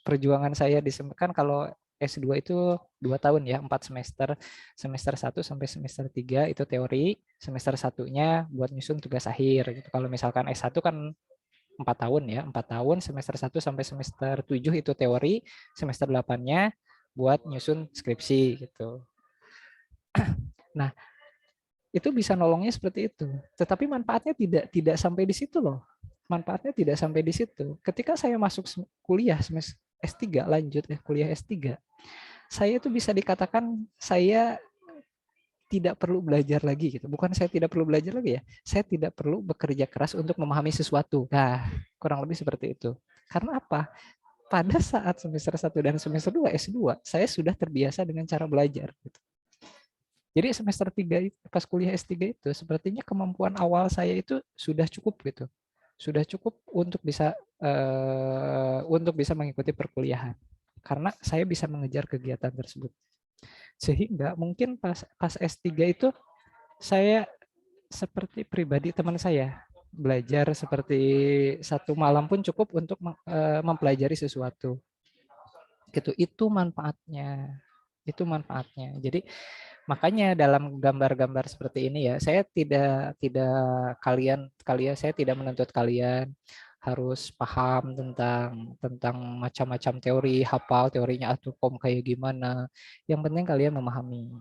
Perjuangan saya kan kalau S2 itu 2 tahun ya, 4 semester. Semester 1 sampai semester 3 itu teori, semester 1-nya buat nyusun tugas akhir gitu. Kalau misalkan S1 kan 4 tahun ya, 4 tahun, semester 1 sampai semester 7 itu teori, semester 8-nya buat nyusun skripsi gitu. Nah, itu bisa nolongnya seperti itu. Tetapi manfaatnya tidak sampai di situ loh. Manfaatnya tidak sampai di situ. Ketika saya masuk kuliah semester S3 lanjut ya, kuliah S3. Saya itu bisa dikatakan saya tidak perlu belajar lagi gitu. Bukan saya tidak perlu belajar lagi ya. Saya tidak perlu bekerja keras untuk memahami sesuatu. Nah, kurang lebih seperti itu. Karena apa? Pada saat semester 1 dan semester 2 S2, saya sudah terbiasa dengan cara belajar gitu. Jadi semester 3 pas kuliah S3 itu sepertinya kemampuan awal saya itu sudah cukup gitu. Sudah cukup untuk bisa mengikuti perkuliahan. Karena saya bisa mengejar kegiatan tersebut. Sehingga mungkin pas S3 itu saya seperti pribadi teman saya, belajar seperti 1 malam pun cukup untuk mempelajari sesuatu. Gitu, itu manfaatnya. Jadi makanya dalam gambar-gambar seperti ini ya, saya tidak saya tidak menuntut kalian harus paham tentang macam-macam teori, hafal teorinya Aturkom kayak gimana. Yang penting kalian memahami.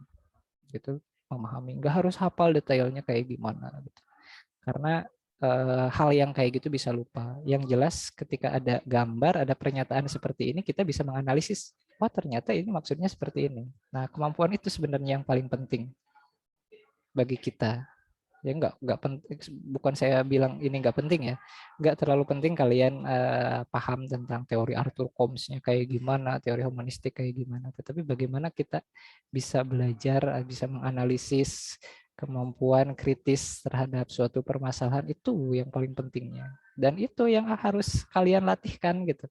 Gitu, memahami. Nggak harus hafal detailnya kayak gimana gitu. Karena hal yang kayak gitu bisa lupa. Yang jelas ketika ada gambar, ada pernyataan seperti ini, kita bisa menganalisis, oh ternyata ini maksudnya seperti ini. Nah, kemampuan itu sebenarnya yang paling penting bagi kita. Ya nggak penting, bukan saya bilang ini nggak penting ya. Nggak terlalu penting kalian paham tentang teori Arthur Comms-nya kayak gimana, teori humanistik kayak gimana. Tetapi bagaimana kita bisa belajar, bisa menganalisis, kemampuan kritis terhadap suatu permasalahan itu yang paling pentingnya. Dan itu yang harus kalian latihkan gitu.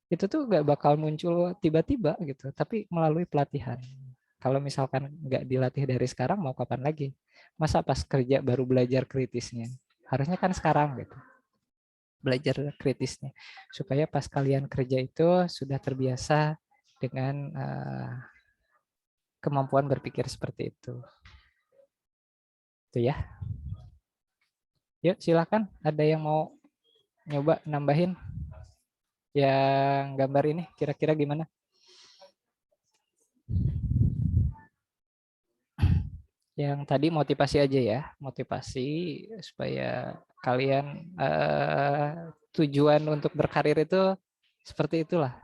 Itu tuh nggak bakal muncul tiba-tiba gitu, tapi melalui pelatihan. Kalau misalkan nggak dilatih dari sekarang, mau kapan lagi? Masa pas kerja baru belajar kritisnya? Harusnya kan sekarang gitu. Belajar kritisnya. Supaya pas kalian kerja itu sudah terbiasa dengan kemampuan berpikir seperti itu. Itu ya. Yuk silakan, ada yang mau nyoba nambahin yang gambar ini kira-kira gimana? Yang tadi motivasi aja ya, motivasi supaya kalian tujuan untuk berkarir itu seperti itulah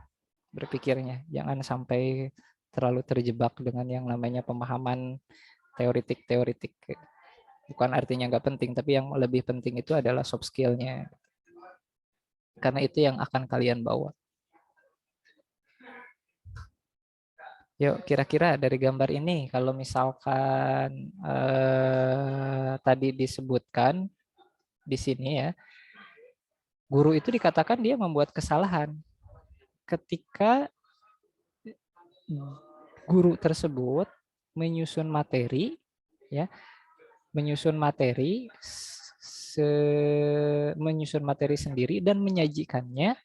berpikirnya. Jangan sampai terlalu terjebak dengan yang namanya pemahaman teoritik. Bukan artinya nggak penting, tapi yang lebih penting itu adalah soft skill-nya. Karena itu yang akan kalian bawa. Yuk, kira-kira dari gambar ini, kalau misalkan tadi disebutkan di sini ya, guru itu dikatakan dia membuat kesalahan ketika guru tersebut menyusun materi, ya, menyusun materi sendiri dan menyajikannya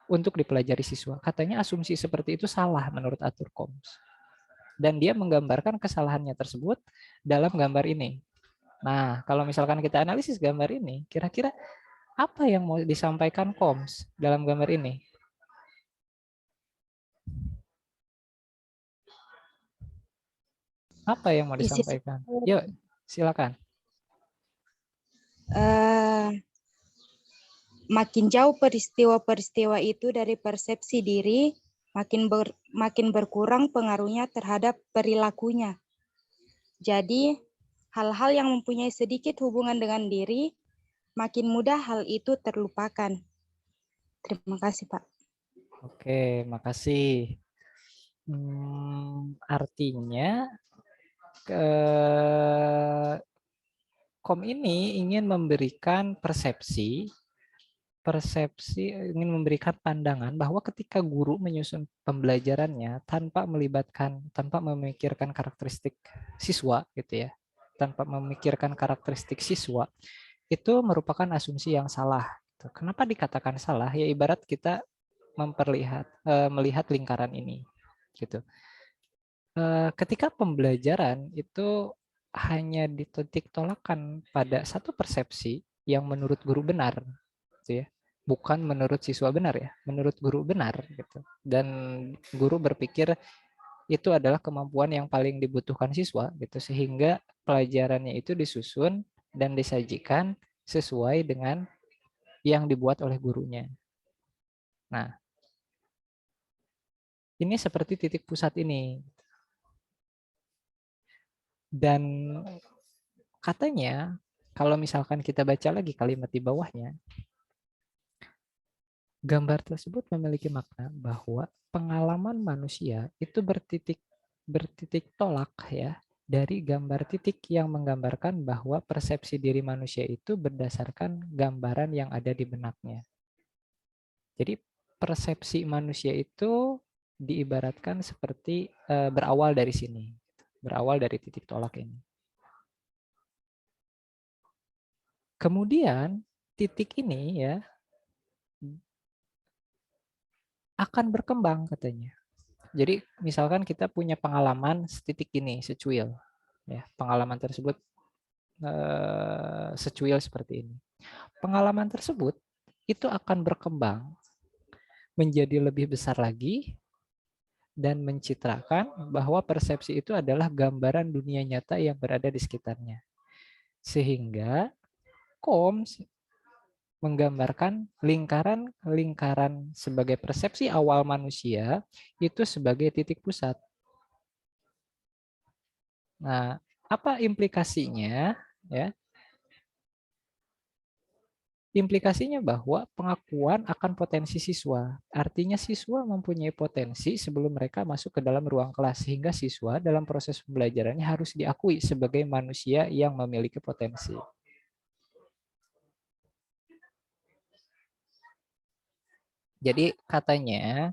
untuk dipelajari siswa. Katanya asumsi seperti itu salah menurut Arthur Comms. Dan dia menggambarkan kesalahannya tersebut dalam gambar ini. Nah, kalau misalkan kita analisis gambar ini, kira-kira apa yang mau disampaikan Koms dalam gambar ini? Apa yang mau Isi disampaikan? Yuk, silakan. Makin jauh peristiwa-peristiwa itu dari persepsi diri, makin berkurang pengaruhnya terhadap perilakunya. Jadi, hal-hal yang mempunyai sedikit hubungan dengan diri, makin mudah hal itu terlupakan. Terima kasih, Pak. Oke, makasih. Artinya Kom ini ingin memberikan persepsi, ingin memberikan pandangan bahwa ketika guru menyusun pembelajarannya tanpa memikirkan karakteristik siswa gitu ya, tanpa memikirkan karakteristik siswa, itu merupakan asumsi yang salah. Kenapa dikatakan salah? Ya ibarat kita melihat lingkaran ini, gitu. Ketika pembelajaran itu hanya dititik tolakkan pada satu persepsi yang menurut guru benar, gitu ya, bukan menurut siswa benar ya, menurut guru benar, gitu. Dan guru berpikir itu adalah kemampuan yang paling dibutuhkan siswa, gitu, sehingga pelajarannya itu disusun dan disajikan sesuai dengan yang dibuat oleh gurunya. Nah, ini seperti titik pusat ini. Dan katanya, kalau misalkan kita baca lagi kalimat di bawahnya, gambar tersebut memiliki makna bahwa pengalaman manusia itu bertitik tolak ya dari gambar titik yang menggambarkan bahwa persepsi diri manusia itu berdasarkan gambaran yang ada di benaknya. Jadi persepsi manusia itu diibaratkan seperti berawal dari sini, berawal dari titik tolak ini. Kemudian titik ini ya akan berkembang katanya. Jadi misalkan kita punya pengalaman setitik ini, secuil, ya pengalaman tersebut secuil seperti ini. Pengalaman tersebut itu akan berkembang menjadi lebih besar lagi dan mencitrakan bahwa persepsi itu adalah gambaran dunia nyata yang berada di sekitarnya. Sehingga Koms menggambarkan lingkaran sebagai persepsi awal manusia itu sebagai titik pusat. Nah, apa implikasinya? Ya, implikasinya bahwa pengakuan akan potensi siswa. Artinya siswa mempunyai potensi sebelum mereka masuk ke dalam ruang kelas, sehingga siswa dalam proses pembelajarannya harus diakui sebagai manusia yang memiliki potensi. Jadi katanya,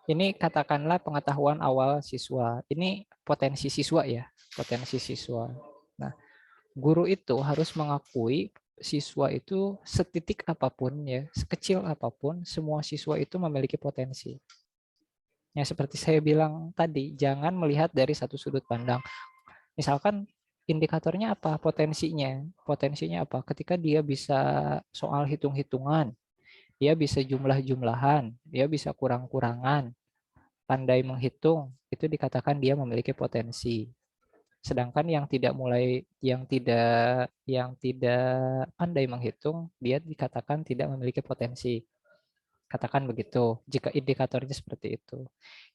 ini katakanlah pengetahuan awal siswa. Ini potensi siswa ya, potensi siswa. Nah, guru itu harus mengakui siswa itu setitik apapun ya, sekecil apapun, semua siswa itu memiliki potensi. Ya seperti saya bilang tadi, jangan melihat dari satu sudut pandang. Misalkan indikatornya apa? Potensinya. Potensinya apa? Ketika dia bisa soal hitung-hitungan, dia bisa jumlah-jumlahan, dia bisa kurang-kurangan, pandai menghitung, itu dikatakan dia memiliki potensi. Sedangkan yang tidak pandai menghitung, dia dikatakan tidak memiliki potensi. Katakan begitu, jika indikatornya seperti itu.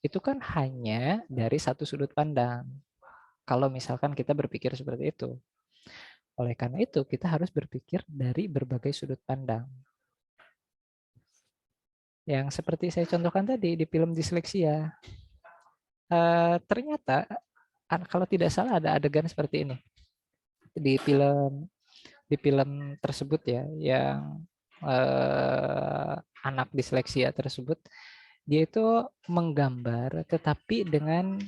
Itu kan hanya dari satu sudut pandang. Kalau misalkan kita berpikir seperti itu. Oleh karena itu, kita harus berpikir dari berbagai sudut pandang. Yang seperti saya contohkan tadi di film Disleksia. Ternyata kalau tidak salah ada adegan seperti ini di film tersebut ya, yang anak disleksia tersebut, dia itu menggambar tetapi dengan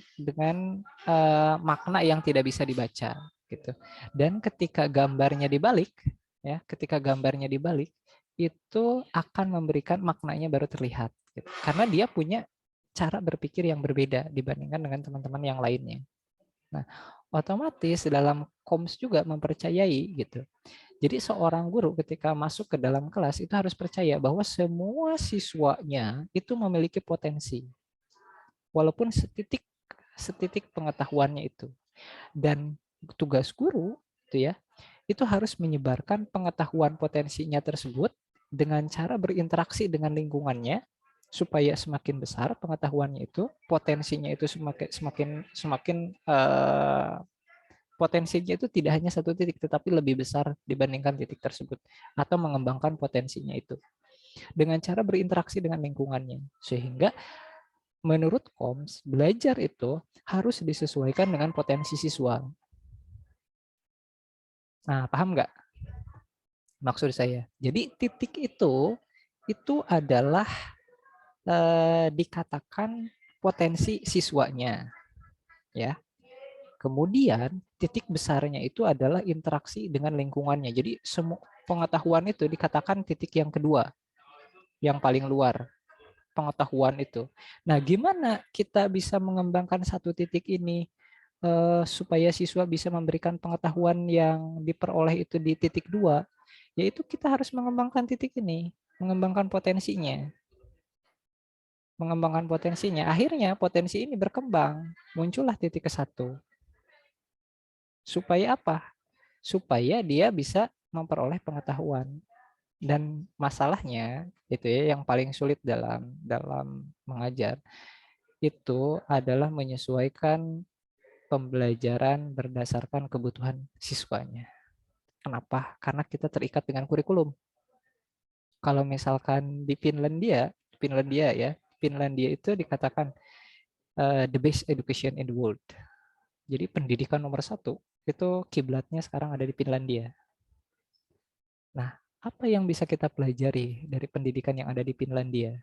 makna yang tidak bisa dibaca gitu. Dan ketika gambarnya dibalik ya, itu akan memberikan maknanya baru terlihat gitu. Karena dia punya cara berpikir yang berbeda dibandingkan dengan teman-teman yang lainnya. Nah, otomatis dalam KOMS juga mempercayai gitu. Jadi seorang guru ketika masuk ke dalam kelas itu harus percaya bahwa semua siswanya itu memiliki potensi. Walaupun setitik pengetahuannya itu. Dan tugas guru itu harus menyebarkan pengetahuan potensinya tersebut dengan cara berinteraksi dengan lingkungannya supaya semakin besar pengetahuannya itu, potensinya itu semakin potensinya itu tidak hanya satu titik tetapi lebih besar dibandingkan titik tersebut, atau mengembangkan potensinya itu dengan cara berinteraksi dengan lingkungannya. Sehingga menurut KOMS, belajar itu harus disesuaikan dengan potensi siswa. Nah, paham nggak maksud saya? Jadi titik itu adalah dikatakan potensi siswanya, ya. Kemudian titik besarnya itu adalah interaksi dengan lingkungannya. Jadi semua pengetahuan itu dikatakan titik yang kedua, yang paling luar pengetahuan itu. Nah, gimana kita bisa mengembangkan satu titik ini supaya siswa bisa memberikan pengetahuan yang diperoleh itu di titik 2, yaitu kita harus mengembangkan titik ini, mengembangkan potensinya. Mengembangkan potensinya, akhirnya potensi ini berkembang, muncullah titik ke-1. Supaya apa? Supaya dia bisa memperoleh pengetahuan. Dan masalahnya itu ya yang paling sulit dalam mengajar itu adalah menyesuaikan pembelajaran berdasarkan kebutuhan siswanya. Kenapa? Karena kita terikat dengan kurikulum. Kalau misalkan di Finlandia itu dikatakan the best education in the world. Jadi pendidikan nomor 1 itu kiblatnya sekarang ada di Finlandia. Nah, apa yang bisa kita pelajari dari pendidikan yang ada di Finlandia?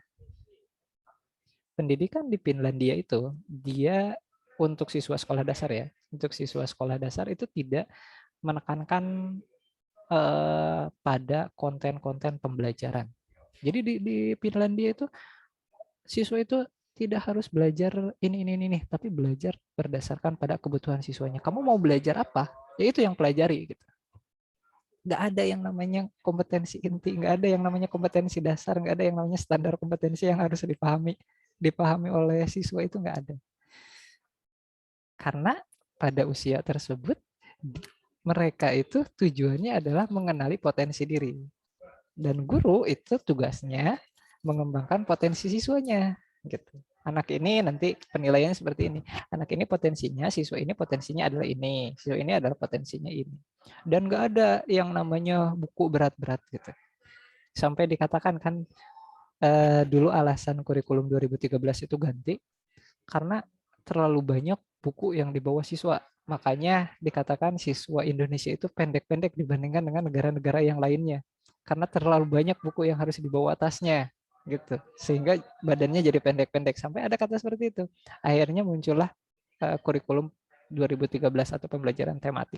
Pendidikan di Finlandia itu dia untuk siswa sekolah dasar ya, untuk siswa sekolah dasar itu tidak menekankan pada konten-konten pembelajaran. Jadi di Finlandia itu siswa itu tidak harus belajar ini, tapi belajar berdasarkan pada kebutuhan siswanya. Kamu mau belajar apa? Ya itu yang pelajari gitu. Nggak ada yang namanya kompetensi inti, nggak ada yang namanya kompetensi dasar, nggak ada yang namanya standar kompetensi yang harus dipahami oleh siswa, itu nggak ada. Karena pada usia tersebut mereka itu tujuannya adalah mengenali potensi diri. Dan guru itu tugasnya mengembangkan potensi siswanya gitu. Anak ini nanti penilaiannya seperti ini. Anak ini potensinya, siswa ini potensinya adalah ini, siswa ini adalah potensinya ini. Dan nggak ada yang namanya buku berat-berat gitu. Sampai dikatakan kan dulu alasan kurikulum 2013 itu ganti karena terlalu banyak buku yang dibawa siswa. Makanya dikatakan siswa Indonesia itu pendek-pendek dibandingkan dengan negara-negara yang lainnya. Karena terlalu banyak buku yang harus dibawa atasnya gitu. Sehingga badannya jadi pendek-pendek, sampai ada kata seperti itu. Akhirnya muncullah kurikulum 2013 atau pembelajaran tematik.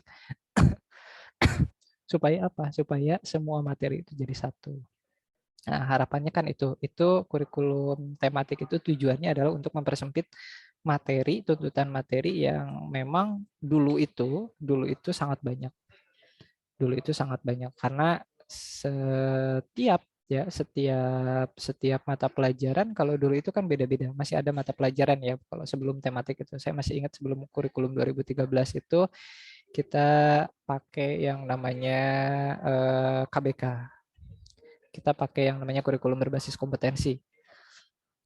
Supaya apa? Supaya semua materi itu jadi satu. Nah, harapannya kan itu kurikulum tematik itu tujuannya adalah untuk mempersempit materi, tuntutan materi yang memang dulu itu sangat banyak. Dulu itu sangat banyak karena setiap mata pelajaran kalau dulu itu kan beda-beda. Masih ada mata pelajaran ya kalau sebelum tematik itu. Saya masih ingat sebelum kurikulum 2013 itu kita pakai yang namanya KBK. Kita pakai yang namanya kurikulum berbasis kompetensi.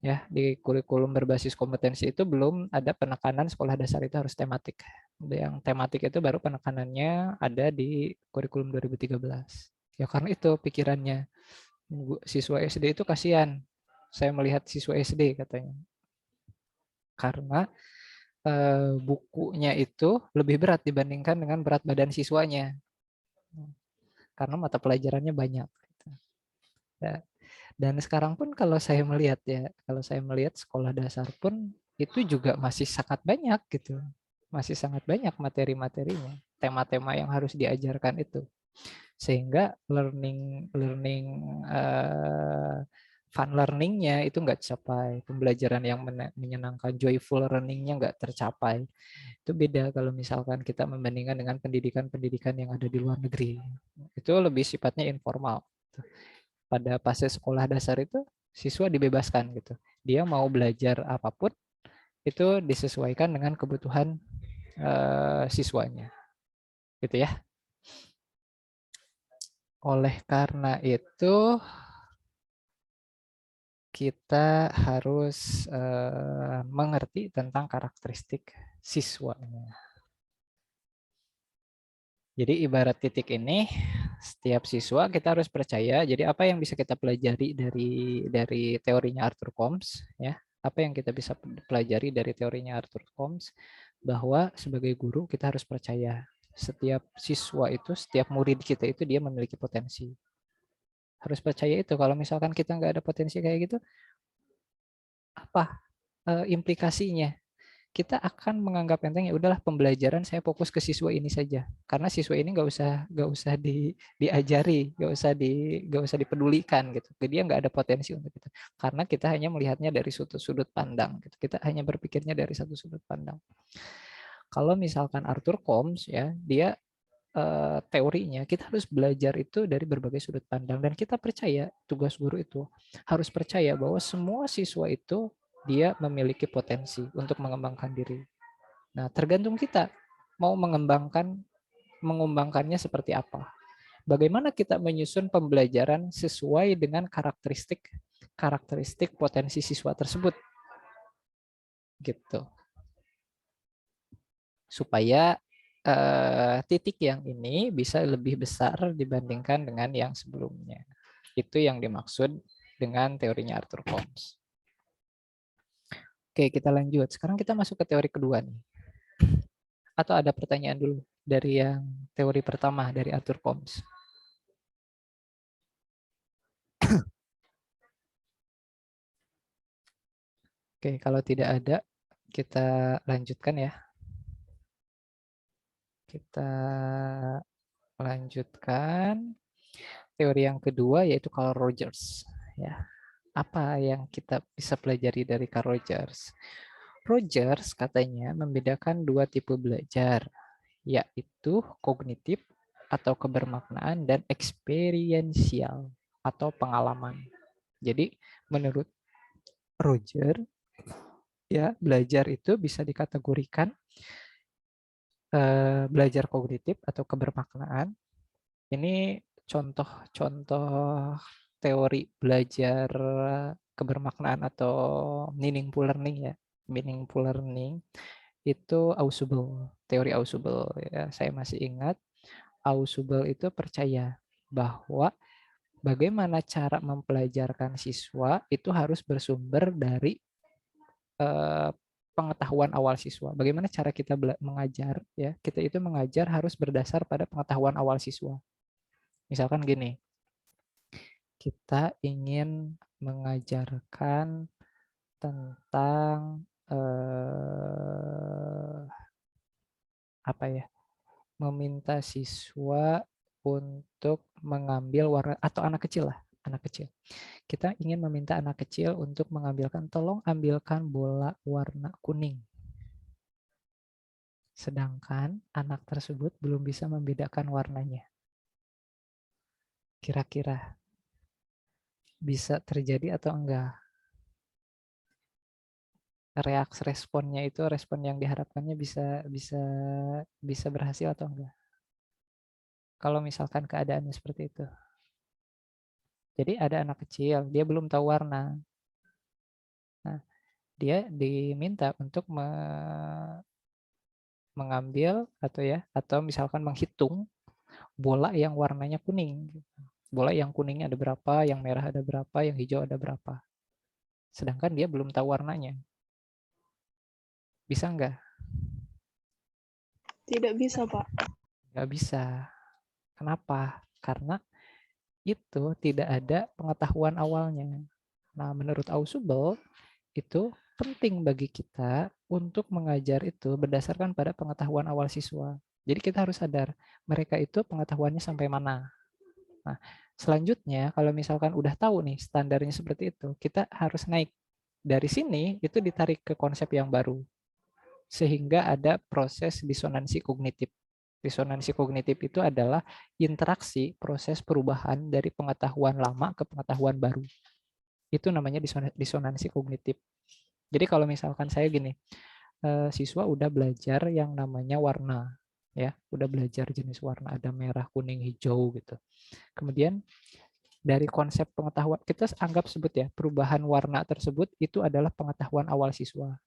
Ya, di kurikulum berbasis kompetensi itu belum ada penekanan sekolah dasar itu harus tematik. Yang tematik itu baru penekanannya ada di kurikulum 2013. Ya karena itu pikirannya. Siswa SD itu kasihan. Saya melihat siswa SD katanya. Karena bukunya itu lebih berat dibandingkan dengan berat badan siswanya. Karena mata pelajarannya banyak. Dan sekarang pun kalau saya melihat sekolah dasar pun itu juga masih sangat banyak gitu. Masih sangat banyak materi-materinya, tema-tema yang harus diajarkan itu. Sehingga learning fun learning-nya itu nggak tercapai, pembelajaran yang menyenangkan, joyful learning-nya nggak tercapai. Itu beda kalau misalkan kita membandingkan dengan pendidikan-pendidikan yang ada di luar negeri. Itu lebih sifatnya informal. Pada fase sekolah dasar itu siswa dibebaskan gitu. Dia mau belajar apapun itu disesuaikan dengan kebutuhan siswanya. Gitu ya. Oleh karena itu kita harus mengerti tentang karakteristik siswanya. Jadi ibarat titik ini, setiap siswa kita harus percaya. Jadi apa yang bisa kita pelajari dari teorinya Arthur Combs, ya? Apa yang kita bisa pelajari dari teorinya Arthur Combs, bahwa sebagai guru kita harus percaya setiap siswa itu, setiap murid kita itu dia memiliki potensi. Harus percaya itu. Kalau misalkan kita nggak ada potensi kayak gitu, apa implikasinya? Kita akan menganggap enteng, ya udahlah pembelajaran saya fokus ke siswa ini saja, karena siswa ini nggak usah diajari, nggak usah dipedulikan gitu. Jadi dia nggak ada potensi untuk itu, karena kita hanya melihatnya dari sudut pandang gitu. Kita hanya berpikirnya dari satu sudut pandang. Kalau misalkan Arthur Combs, ya, dia teorinya kita harus belajar itu dari berbagai sudut pandang, dan kita percaya tugas guru itu harus percaya bahwa semua siswa itu dia memiliki potensi untuk mengembangkan diri. Nah, tergantung kita mau mengembangkannya seperti apa. Bagaimana kita menyusun pembelajaran sesuai dengan karakteristik potensi siswa tersebut. Gitu. Supaya titik yang ini bisa lebih besar dibandingkan dengan yang sebelumnya. Itu yang dimaksud dengan teorinya Arthur Combs. Oke, kita lanjut. Sekarang kita masuk ke teori kedua nih. Atau ada pertanyaan dulu dari yang teori pertama dari Arthur Combs? Oke, kalau tidak ada, kita lanjutkan ya. Kita lanjutkan teori yang kedua, yaitu Carl Rogers. Ya, apa yang kita bisa pelajari dari Carl Rogers? Rogers katanya membedakan dua tipe belajar, yaitu kognitif atau kebermaknaan dan eksperiensial atau pengalaman. Jadi menurut Roger, ya, belajar itu bisa dikategorikan belajar kognitif atau kebermaknaan. Ini contoh-contoh teori belajar kebermaknaan atau meaningful learning, ya. Meaningful learning itu Ausubel, teori Ausubel, ya. Saya masih ingat Ausubel itu percaya bahwa bagaimana cara mempelajarkan siswa itu harus bersumber dari pengetahuan awal siswa. Bagaimana cara kita mengajar, ya? Kita itu mengajar harus berdasar pada pengetahuan awal siswa. Misalkan gini, kita ingin mengajarkan tentang apa ya? Meminta siswa untuk mengambil warna, atau anak kecil lah, anak kecil. Kita ingin meminta anak kecil untuk tolong ambilkan bola warna kuning. Sedangkan anak tersebut belum bisa membedakan warnanya. Kira-kira bisa terjadi atau enggak? Reaksi responnya itu, respon yang diharapkannya bisa berhasil atau enggak? Kalau misalkan keadaannya seperti itu. Jadi ada anak kecil, dia belum tahu warna. Nah, dia diminta untuk mengambil atau misalkan menghitung bola yang warnanya kuning. Bola yang kuningnya ada berapa, yang merah ada berapa, yang hijau ada berapa. Sedangkan dia belum tahu warnanya. Bisa enggak? Tidak bisa, Pak. Enggak bisa. Kenapa? Karena itu tidak ada pengetahuan awalnya. Nah, menurut Ausubel, itu penting bagi kita untuk mengajar itu berdasarkan pada pengetahuan awal siswa. Jadi kita harus sadar, mereka itu pengetahuannya sampai mana. Nah, Selanjutnya, kalau misalkan udah tahu nih standarnya seperti itu, kita harus naik. Dari sini itu ditarik ke konsep yang baru. Sehingga ada proses disonansi kognitif. Disonansi kognitif itu adalah interaksi proses perubahan dari pengetahuan lama ke pengetahuan baru. Itu namanya disonansi kognitif. Jadi kalau misalkan saya gini, siswa udah belajar yang namanya warna, ya, udah belajar jenis warna, ada merah, kuning, hijau gitu. Kemudian dari konsep pengetahuan, kita anggap sebut ya, perubahan warna tersebut itu adalah pengetahuan awal siswa.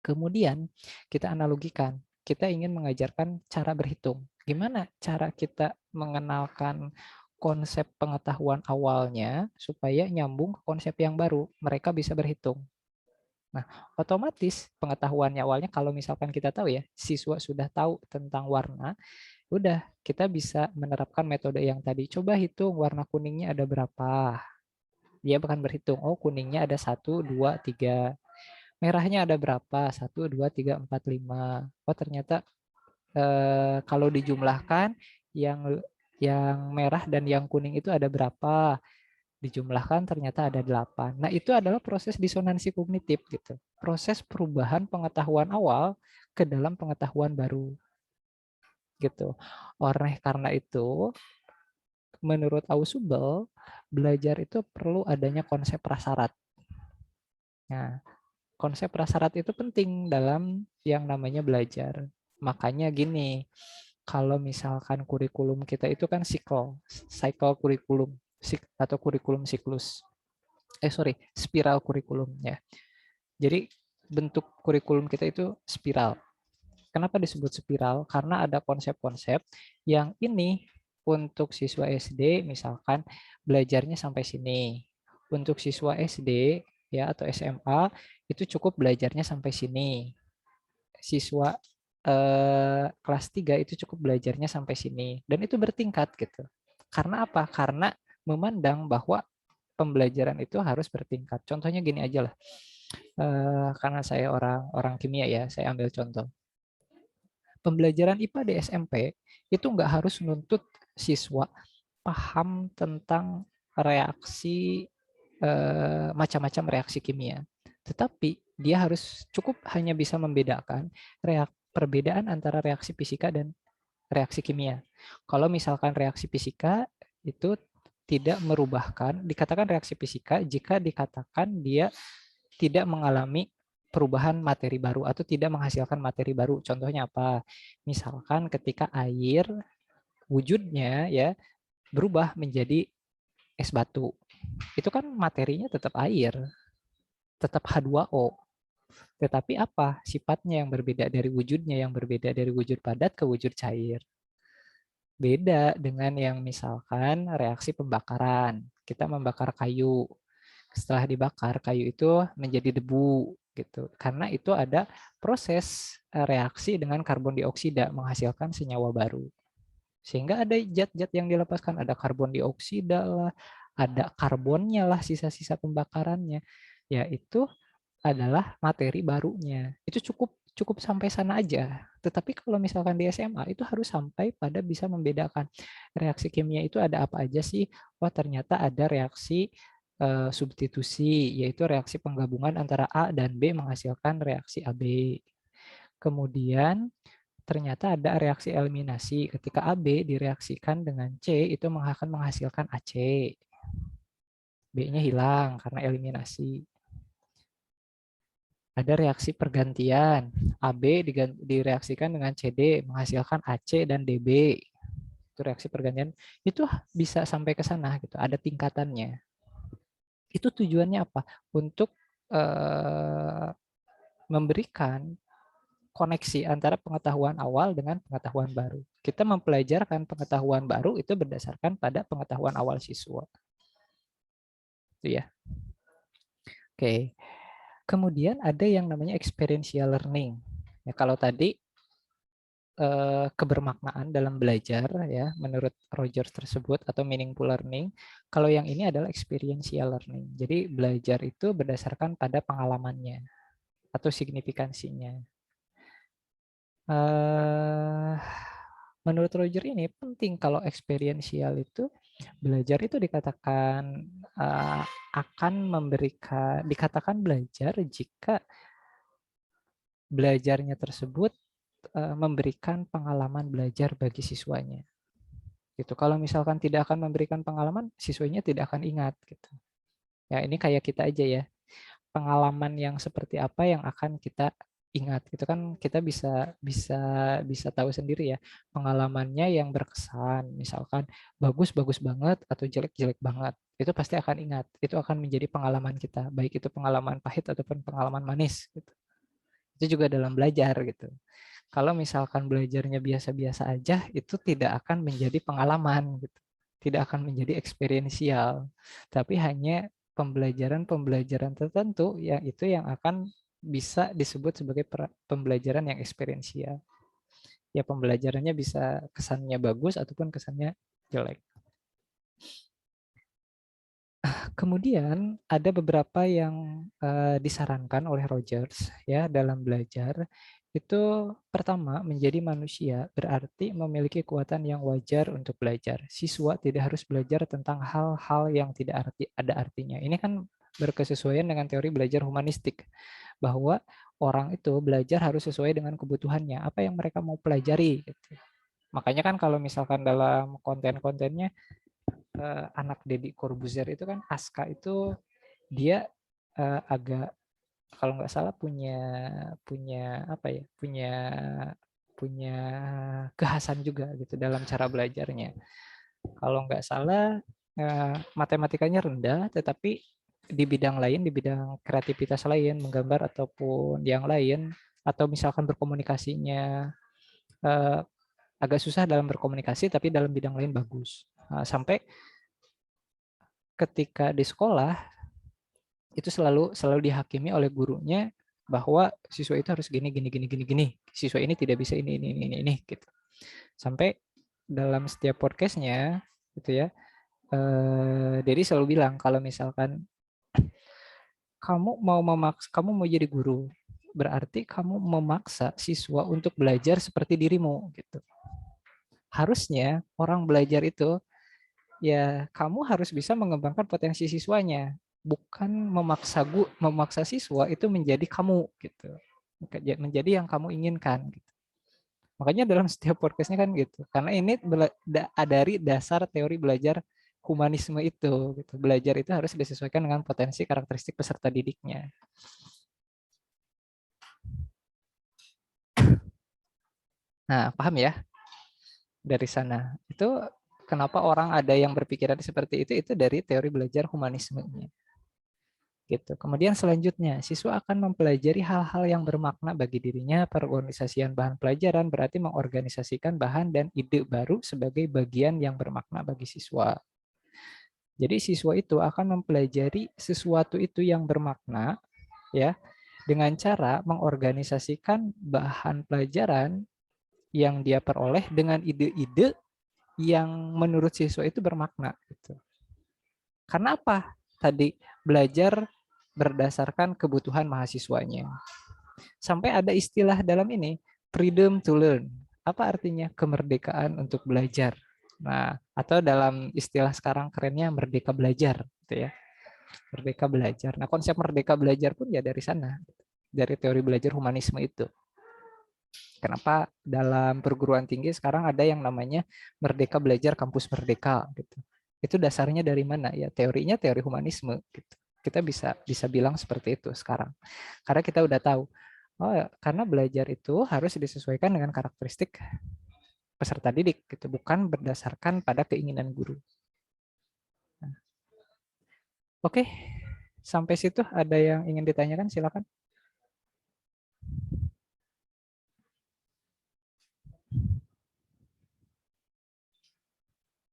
Kemudian kita analogikan, kita ingin mengajarkan cara berhitung. Gimana cara kita mengenalkan konsep pengetahuan awalnya supaya nyambung ke konsep yang baru, mereka bisa berhitung. Nah, otomatis pengetahuannya awalnya kalau misalkan kita tahu ya, siswa sudah tahu tentang warna, udah kita bisa menerapkan metode yang tadi. Coba hitung warna kuningnya ada berapa. Dia akan berhitung, oh kuningnya ada 1, 2, 3. Merahnya ada berapa? 1, 2, 3, 4, 5. Oh ternyata kalau dijumlahkan yang merah dan yang kuning itu ada berapa? Dijumlahkan ternyata ada 8. Nah, itu adalah proses disonansi kognitif gitu. Proses perubahan pengetahuan awal ke dalam pengetahuan baru. Gitu. Oleh karena itu, menurut Ausubel, belajar itu perlu adanya konsep prasyarat. Nah, konsep prasyarat itu penting dalam yang namanya belajar. Makanya gini, kalau misalkan kurikulum kita itu kan cycle kurikulum atau kurikulum siklus. Spiral kurikulum ya. Jadi bentuk kurikulum kita itu spiral. Kenapa disebut spiral? Karena ada konsep-konsep yang ini untuk siswa SD misalkan belajarnya sampai sini. Untuk siswa SD ya atau SMA itu cukup belajarnya sampai sini. Siswa kelas 3 itu cukup belajarnya sampai sini dan itu bertingkat gitu. Karena apa? Karena memandang bahwa pembelajaran itu harus bertingkat. Contohnya gini aja lah. Karena saya orang kimia ya, saya ambil contoh. Pembelajaran IPA di SMP itu nggak harus menuntut siswa paham tentang reaksi macam-macam reaksi kimia. Tetapi dia harus cukup hanya bisa membedakan perbedaan antara reaksi fisika dan reaksi kimia. Kalau misalkan reaksi fisika itu tidak merubahkan, dikatakan reaksi fisika jika dikatakan dia tidak mengalami perubahan materi baru atau tidak menghasilkan materi baru. Contohnya apa? Misalkan ketika air wujudnya ya berubah menjadi es batu. Itu kan materinya tetap air, tetap H2O. Tetapi apa? Sifatnya yang berbeda dari wujudnya yang berbeda dari wujud padat ke wujud cair. Beda dengan yang misalkan reaksi pembakaran. Kita membakar kayu. Setelah dibakar, kayu itu menjadi debu gitu. Karena itu ada proses reaksi dengan karbon dioksida menghasilkan senyawa baru. Sehingga ada zat-zat yang dilepaskan, ada karbon dioksida lah, ada karbonnya lah, sisa-sisa pembakarannya. Ya itu adalah materi barunya. Itu cukup sampai sana aja. Tetapi kalau misalkan di SMA itu harus sampai pada bisa membedakan reaksi kimia itu ada apa aja sih? Wah ternyata ada reaksi substitusi, yaitu reaksi penggabungan antara A dan B menghasilkan reaksi AB. Kemudian ternyata ada reaksi eliminasi. Ketika AB direaksikan dengan C itu akan menghasilkan AC. B-nya hilang karena eliminasi. Ada reaksi pergantian. AB direaksikan dengan CD menghasilkan AC dan DB. Itu reaksi pergantian. Itu bisa sampai ke sana gitu. Ada tingkatannya. Itu tujuannya apa? Untuk memberikan koneksi antara pengetahuan awal dengan pengetahuan baru. Kita mempelajarkan pengetahuan baru itu berdasarkan pada pengetahuan awal siswa. Itu ya. Oke. Kemudian ada yang namanya experiential learning. Ya, kalau tadi kebermaknaan dalam belajar ya menurut Rogers tersebut atau meaningful learning, kalau yang ini adalah experiential learning. Jadi belajar itu berdasarkan pada pengalamannya atau signifikansinya. Menurut Roger ini penting kalau experiential itu Belajar itu dikatakan belajar jika belajarnya tersebut memberikan pengalaman belajar bagi siswanya. Gitu. Kalau misalkan tidak akan memberikan pengalaman, siswanya tidak akan ingat. Gitu. Ya, ini kayak kita aja ya. Pengalaman yang seperti apa yang akan kita ingat. Itu kan kita bisa tahu sendiri ya. Pengalamannya yang berkesan, misalkan bagus banget atau jelek banget. Itu pasti akan ingat. Itu akan menjadi pengalaman kita, baik itu pengalaman pahit ataupun pengalaman manis. Gitu. Itu juga dalam belajar gitu. Kalau misalkan belajarnya biasa-biasa aja, itu tidak akan menjadi pengalaman, gitu. Tidak akan menjadi eksperiensial, tapi hanya pembelajaran tertentu yang itu yang akan bisa disebut sebagai pembelajaran yang eksperiensial. Ya pembelajarannya bisa kesannya bagus ataupun kesannya jelek. Kemudian ada beberapa yang disarankan oleh Rogers ya dalam belajar. Itu pertama, menjadi manusia berarti memiliki kekuatan yang wajar untuk belajar. Siswa tidak harus belajar tentang hal-hal yang tidak ada artinya. Ini kan berkesesuaian dengan teori belajar humanistik, bahwa orang itu belajar harus sesuai dengan kebutuhannya, apa yang mereka mau pelajari. Gitu. Makanya kan kalau misalkan dalam konten-kontennya anak Deddy Corbuzier itu kan Aska itu dia agak kalau nggak salah punya apa ya punya kekhasan juga gitu dalam cara belajarnya. Kalau nggak salah matematikanya rendah, tetapi di bidang lain, di bidang kreativitas lain, menggambar ataupun yang lain, atau misalkan berkomunikasinya agak susah dalam berkomunikasi, tapi dalam bidang lain bagus. Nah, sampai ketika di sekolah itu selalu dihakimi oleh gurunya bahwa siswa itu harus gini. Siswa ini tidak bisa ini gitu. Sampai dalam setiap podcastnya gitu ya, Dedi selalu bilang kalau misalkan kamu mau jadi guru, berarti kamu memaksa siswa untuk belajar seperti dirimu gitu. Harusnya orang belajar itu ya kamu harus bisa mengembangkan potensi siswanya, bukan memaksa siswa itu menjadi kamu gitu, menjadi yang kamu inginkan gitu. Makanya dalam setiap podcastnya kan gitu, karena ini dari dasar teori belajar humanisme itu gitu. Belajar itu harus disesuaikan dengan potensi karakteristik peserta didiknya. Nah, paham ya dari sana. Itu kenapa orang ada yang berpikiran seperti itu dari teori belajar humanismenya. Gitu. Kemudian selanjutnya, siswa akan mempelajari hal-hal yang bermakna bagi dirinya. Perorganisasian bahan pelajaran berarti mengorganisasikan bahan dan ide baru sebagai bagian yang bermakna bagi siswa. Jadi siswa itu akan mempelajari sesuatu itu yang bermakna ya dengan cara mengorganisasikan bahan pelajaran yang dia peroleh dengan ide-ide yang menurut siswa itu bermakna gitu. Karena apa? Tadi belajar berdasarkan kebutuhan mahasiswanya. Sampai ada istilah dalam ini, freedom to learn. Apa artinya? Kemerdekaan untuk belajar. Nah, atau dalam istilah sekarang kerennya merdeka belajar, gitu ya. Merdeka belajar. Nah, konsep merdeka belajar pun ya dari sana, dari teori belajar humanisme itu. Kenapa dalam perguruan tinggi sekarang ada yang namanya Merdeka Belajar Kampus Merdeka gitu. Itu dasarnya dari mana ya? Teorinya teori humanisme gitu. Kita bisa bilang seperti itu sekarang. Karena kita udah tahu, oh karena belajar itu harus disesuaikan dengan karakteristik peserta didik gitu, bukan berdasarkan pada keinginan guru. Nah. Oke, sampai situ ada yang ingin ditanyakan, silakan.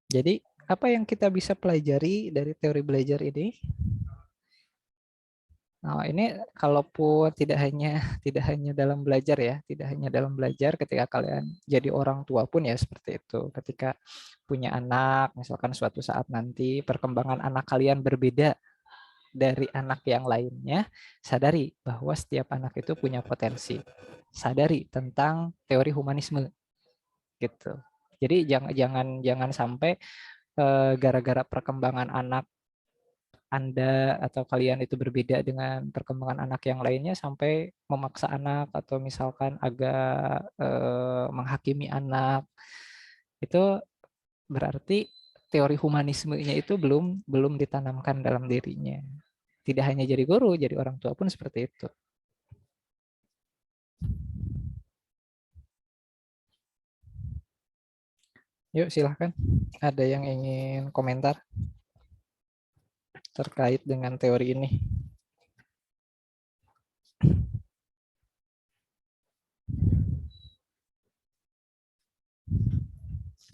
Jadi apa yang kita bisa pelajari dari teori belajar ini? Nah, ini kalaupun tidak hanya dalam belajar ya, tidak hanya dalam belajar, ketika kalian jadi orang tua pun ya seperti itu. Ketika punya anak, misalkan suatu saat nanti perkembangan anak kalian berbeda dari anak yang lainnya, sadari bahwa setiap anak itu punya potensi. Sadari tentang teori humanisme gitu. Jadi jangan sampai gara-gara perkembangan anak Anda atau kalian itu berbeda dengan perkembangan anak yang lainnya sampai memaksa anak atau misalkan agak menghakimi anak, itu berarti teori humanismenya itu belum ditanamkan dalam dirinya. Tidak hanya jadi guru, jadi orang tua pun seperti itu. Yuk silahkan, ada yang ingin komentar terkait dengan teori ini?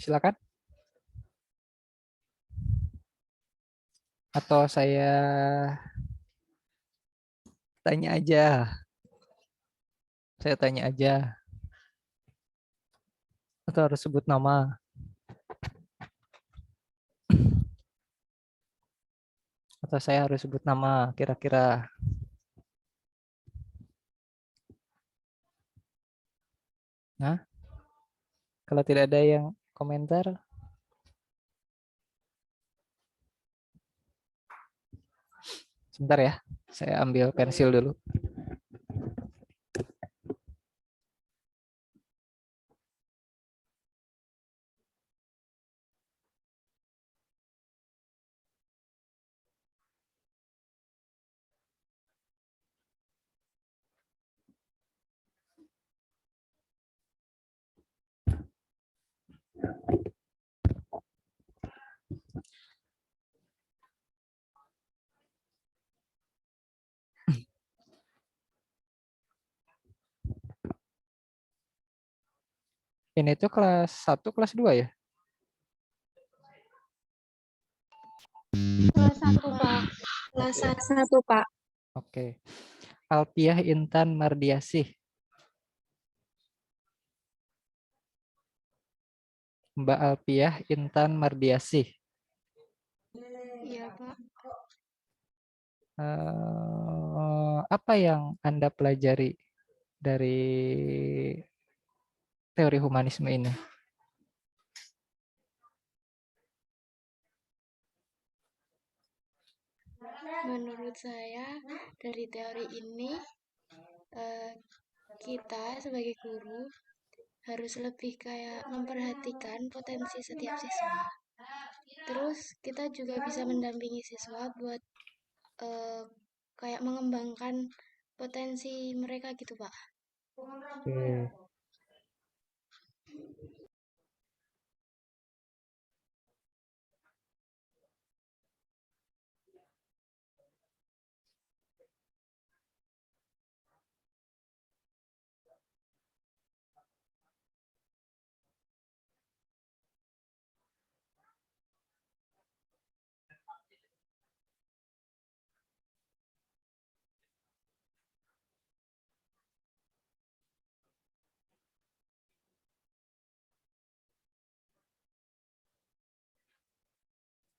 Silakan. Atau saya tanya aja. Saya tanya aja. Atau harus sebut nama. Atau saya harus sebut nama kira-kira. Nah, kalau tidak ada yang komentar, sebentar ya, saya ambil pensil dulu. Ini tuh kelas 1, kelas 2 ya? Kelas 1, Pak. Kelas 1, Pak. Oke. Alpiah Intan Mardiasih. Mbak Alpiah Intan Mardiasih. Iya, Pak. Apa yang Anda pelajari dari teori humanisme ini? Menurut saya dari teori ini kita sebagai guru harus lebih kayak memperhatikan potensi setiap siswa. Terus kita juga bisa mendampingi siswa buat kayak mengembangkan potensi mereka gitu, Pak. Oke.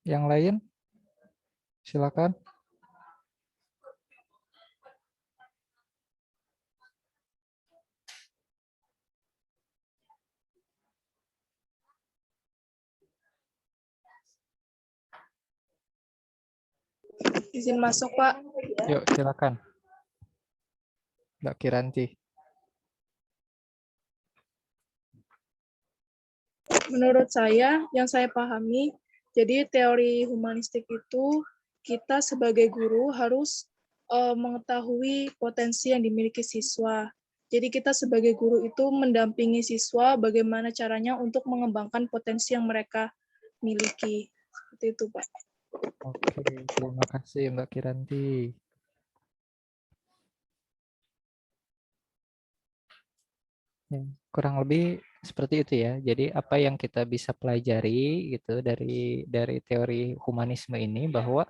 Yang lain? Silakan. Izin masuk, Pak. Yuk, silakan. Mbak Kiranti. Menurut saya, yang saya pahami, jadi teori humanistik itu kita sebagai guru harus mengetahui potensi yang dimiliki siswa. Jadi kita sebagai guru itu mendampingi siswa bagaimana caranya untuk mengembangkan potensi yang mereka miliki. Seperti itu, Pak. Oke, terima kasih Mbak Kiranti. Kurang lebih seperti itu ya. Jadi apa yang kita bisa pelajari gitu dari teori humanisme ini, bahwa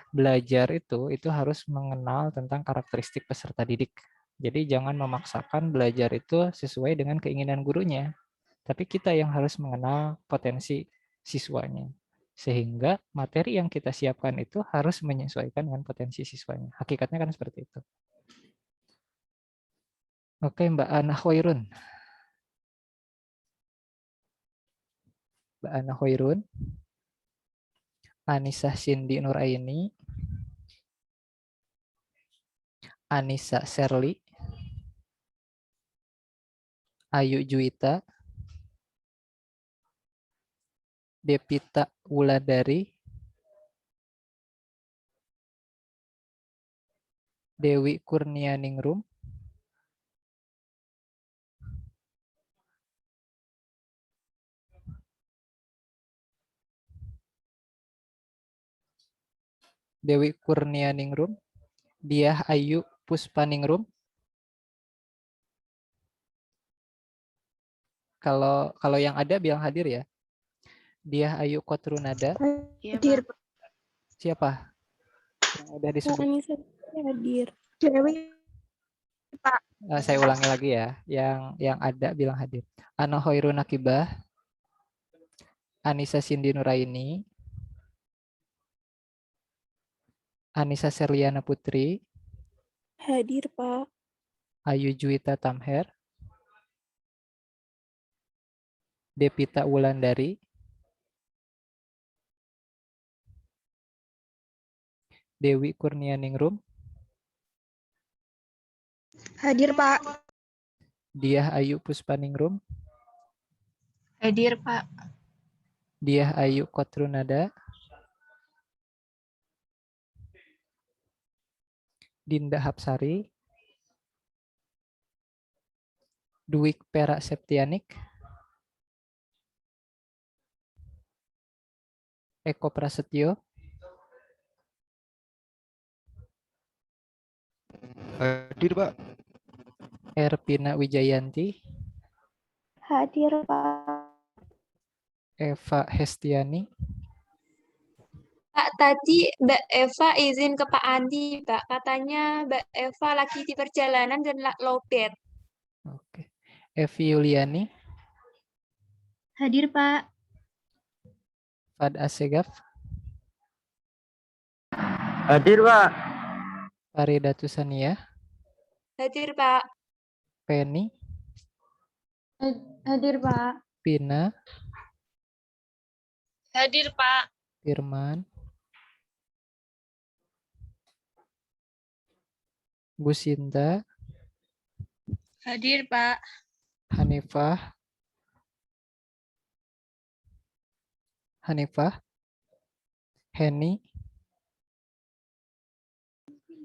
belajar itu harus mengenal tentang karakteristik peserta didik. Jadi jangan memaksakan belajar itu sesuai dengan keinginan gurunya, tapi kita yang harus mengenal potensi siswanya. Sehingga materi yang kita siapkan itu harus menyesuaikan dengan potensi siswanya. Hakikatnya kan seperti itu. Oke, Mbak Ana Khairun. Mbak Ana Khairun. Anissa Cindy Nuraini, Anissa Serly, Ayu Juwita, Depita Wulandari, Dewi Kurnianingrum, Dewi Kurnianingrum, Diah Ayu Puspaningrum. Kalau yang ada bilang hadir ya. Diah Ayu Kotrunada. Hadir. Siapa? Yang udah disebut. Hadir. Dewi, Pak. Saya ulangi lagi ya. Yang ada bilang hadir. Ana Hoirun Akibah, Anissa Cindy Nuraini, Anissa Serliana Putri, Hadir, Pak. Ayu Juwita Tamher, Depita Wulandari, Dewi Kurnianingrum, Hadir, Pak. Diah Ayu Puspaningrum, Hadir, Pak. Diah Ayu Kotrunada, Dinda Hapsari, Dwik Perak Septianik, Eko Prasetyo, Hadir, Pak. Erpina Wijayanti, Hadir, Pak. Eva Hestiani, Pak, tadi Mbak Eva izin ke Pak Andi, Pak. Katanya Mbak Eva lagi di perjalanan dan lowbat. Oke. Evi Yuliani, Hadir, Pak. Fad Assegaf, Hadir, Pak. Farida Tusania, Hadir, Pak. Penny, Hadir, Pak. Pina, Hadir, Pak. Firman, Bu Sinta, Hadir, Pak. Hanifah, Henny,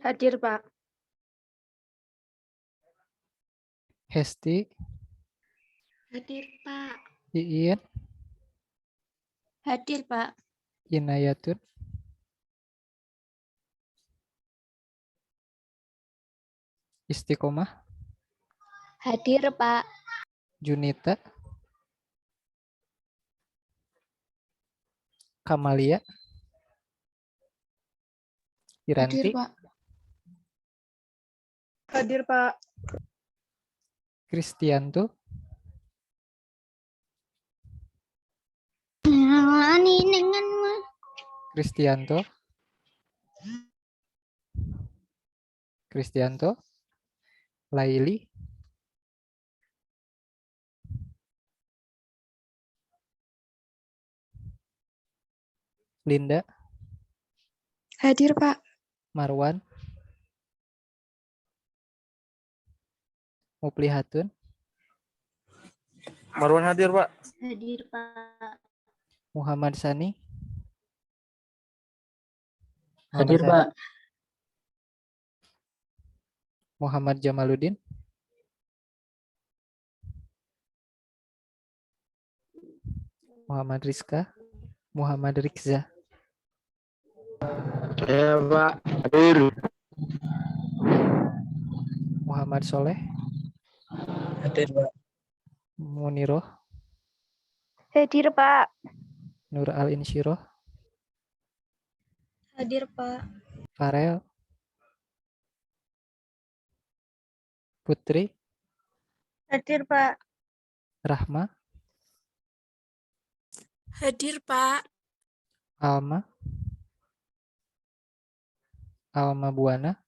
Hadir, Pak. Hesti, Hadir, Pak. Iin, Hadir, Pak. Inayatun, Istiqomah, Hadir, Pak. Junita, Kamalia, Iranti, Pak. Hadir, Pak. Kristianto, Kristianto, Laili, Linda, Hadir, Pak. Marwan, Muplihatun, Marwan hadir, Pak. Hadir, Pak. Muhammad Sani, Hadir, Pak. Muhammad Jamaluddin, Muhammad Rizka, Muhammad Rikza, Ya, Pak. Hadir. Muhammad Soleh, Hadir, Pak. Muniroh, Hadir, Pak. Nur Al-Insyiroh, Hadir, Pak. Farel, Putri, Hadir, Pak. Rahma, Hadir, Pak. Alma, Buana,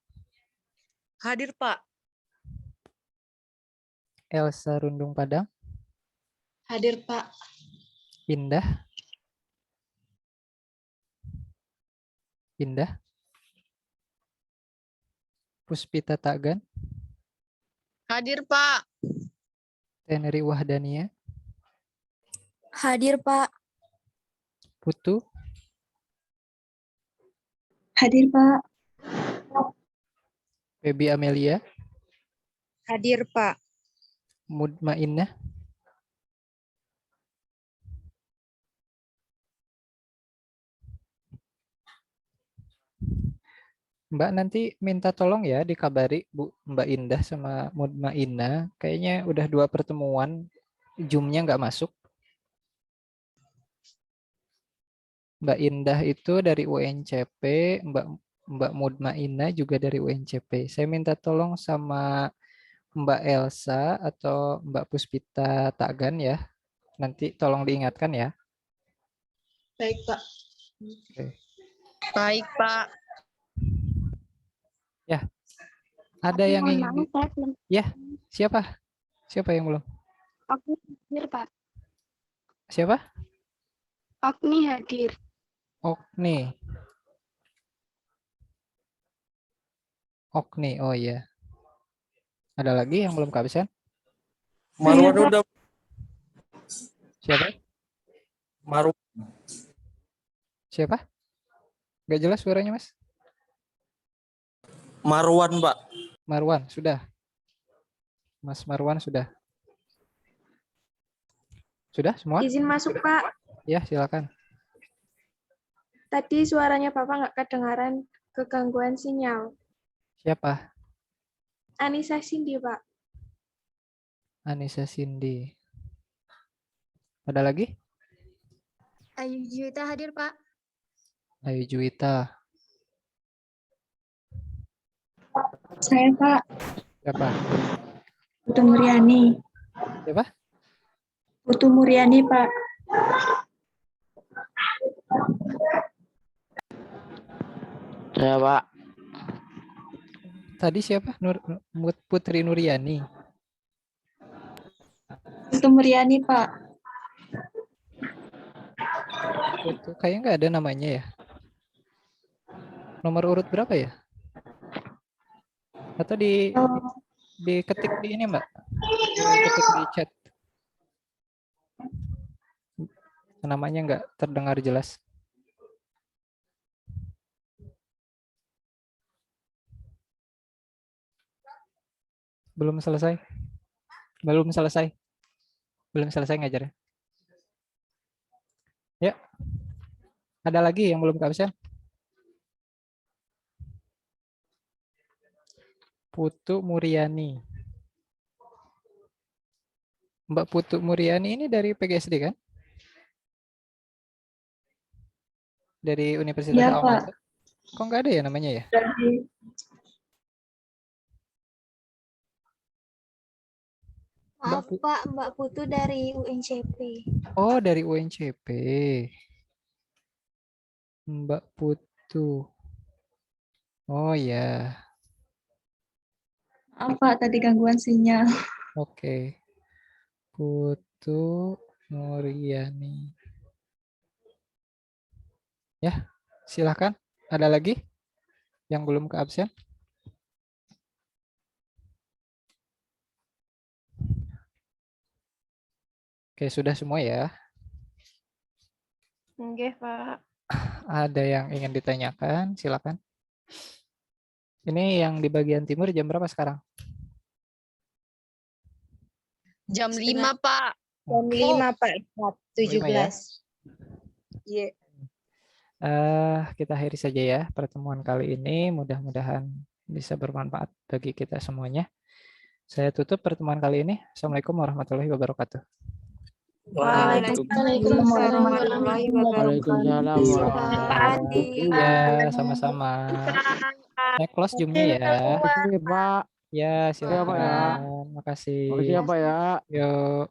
Hadir, Pak. Elsa Rundung Padang, Hadir, Pak. Indah, Indah? Puspita Tagan? Hadir, Pak. Teneri Wahdania? Hadir, Pak. Putu? Hadir, Pak. Febi Amelia? Hadir, Pak. Mudmainah? Mbak nanti minta tolong ya dikabari Bu Mbak Indah sama Mudmainah. Kayaknya udah 2 pertemuan Zoom-nya nggak masuk. Mbak Indah itu dari UNCP, Mbak Mudmainah juga dari UNCP. Saya minta tolong sama Mbak Elsa atau Mbak Puspita Tagan ya. Nanti tolong diingatkan ya. Baik, Pak. Oke. Baik, Pak. Ya. Ada yang Mohon ingin maaf, saya belum. Ya, siapa? Siapa yang belum? Aku hadir, Pak. Siapa? Okni hadir. Okni. Okni, oh iya. Ada lagi yang belum keabsen? Marwan udah. Siapa? Marwan. Siapa? Gak jelas suaranya, Mas. Marwan, Pak. Marwan, sudah. Mas Marwan sudah. Sudah semua? Izin masuk, Pak. Ya, silakan. Tadi suaranya Bapak nggak kedengaran, kegangguan sinyal. Siapa? Anissa Cindy, Pak. Anissa Cindy. Ada lagi? Ayu Juwita hadir, Pak. Ayu Juwita. Saya, Pak. Siapa? Putu Muriani. Siapa? Putu Muriani, Pak. Saya, Pak. Tadi siapa? Putri Nuriani. Putu Muriani, Pak. Itu kayaknya nggak ada namanya ya. Nomor urut berapa ya? Atau diketik di ini, Mbak? Diketik di chat. Namanya nggak terdengar jelas. Belum selesai. Belum selesai. Belum selesai ngajarnya. Ya. Ada lagi yang belum keabsen? Putu Muriani. Mbak Putu Muriani ini dari PGSD kan? Dari Universitas Ya, Al-Azhar. Pak. Kok nggak ada ya namanya ya? Maaf, Pak. Mbak Putu dari UNCP. Oh, dari UNCP. Mbak Putu. Oh ya. Apa tadi gangguan sinyal? Oke. Putu Muriani. Ya, silakan. Ada lagi yang belum keabsen? Oke, sudah semua ya. Oke, Pak. Ada yang ingin ditanyakan? Silakan. Ini yang di bagian timur jam berapa sekarang? Jam 5, Pak. Jam 5, Pak. 5 ya? 17. Iya. Kita akhiri saja ya pertemuan kali ini. Mudah-mudahan bisa bermanfaat bagi kita semuanya. Saya tutup pertemuan kali ini. Assalamualaikum warahmatullahi wabarakatuh. Waalaikumsalam warahmatullahi Waalaikumsalam warahmatullahi Ya, sama-sama. Saya close Zoom-nya ya. wabarakatuh, Pak. Ya, Pak ya. silakan. Makasih. Makasih ya, Pak ya. Yuk.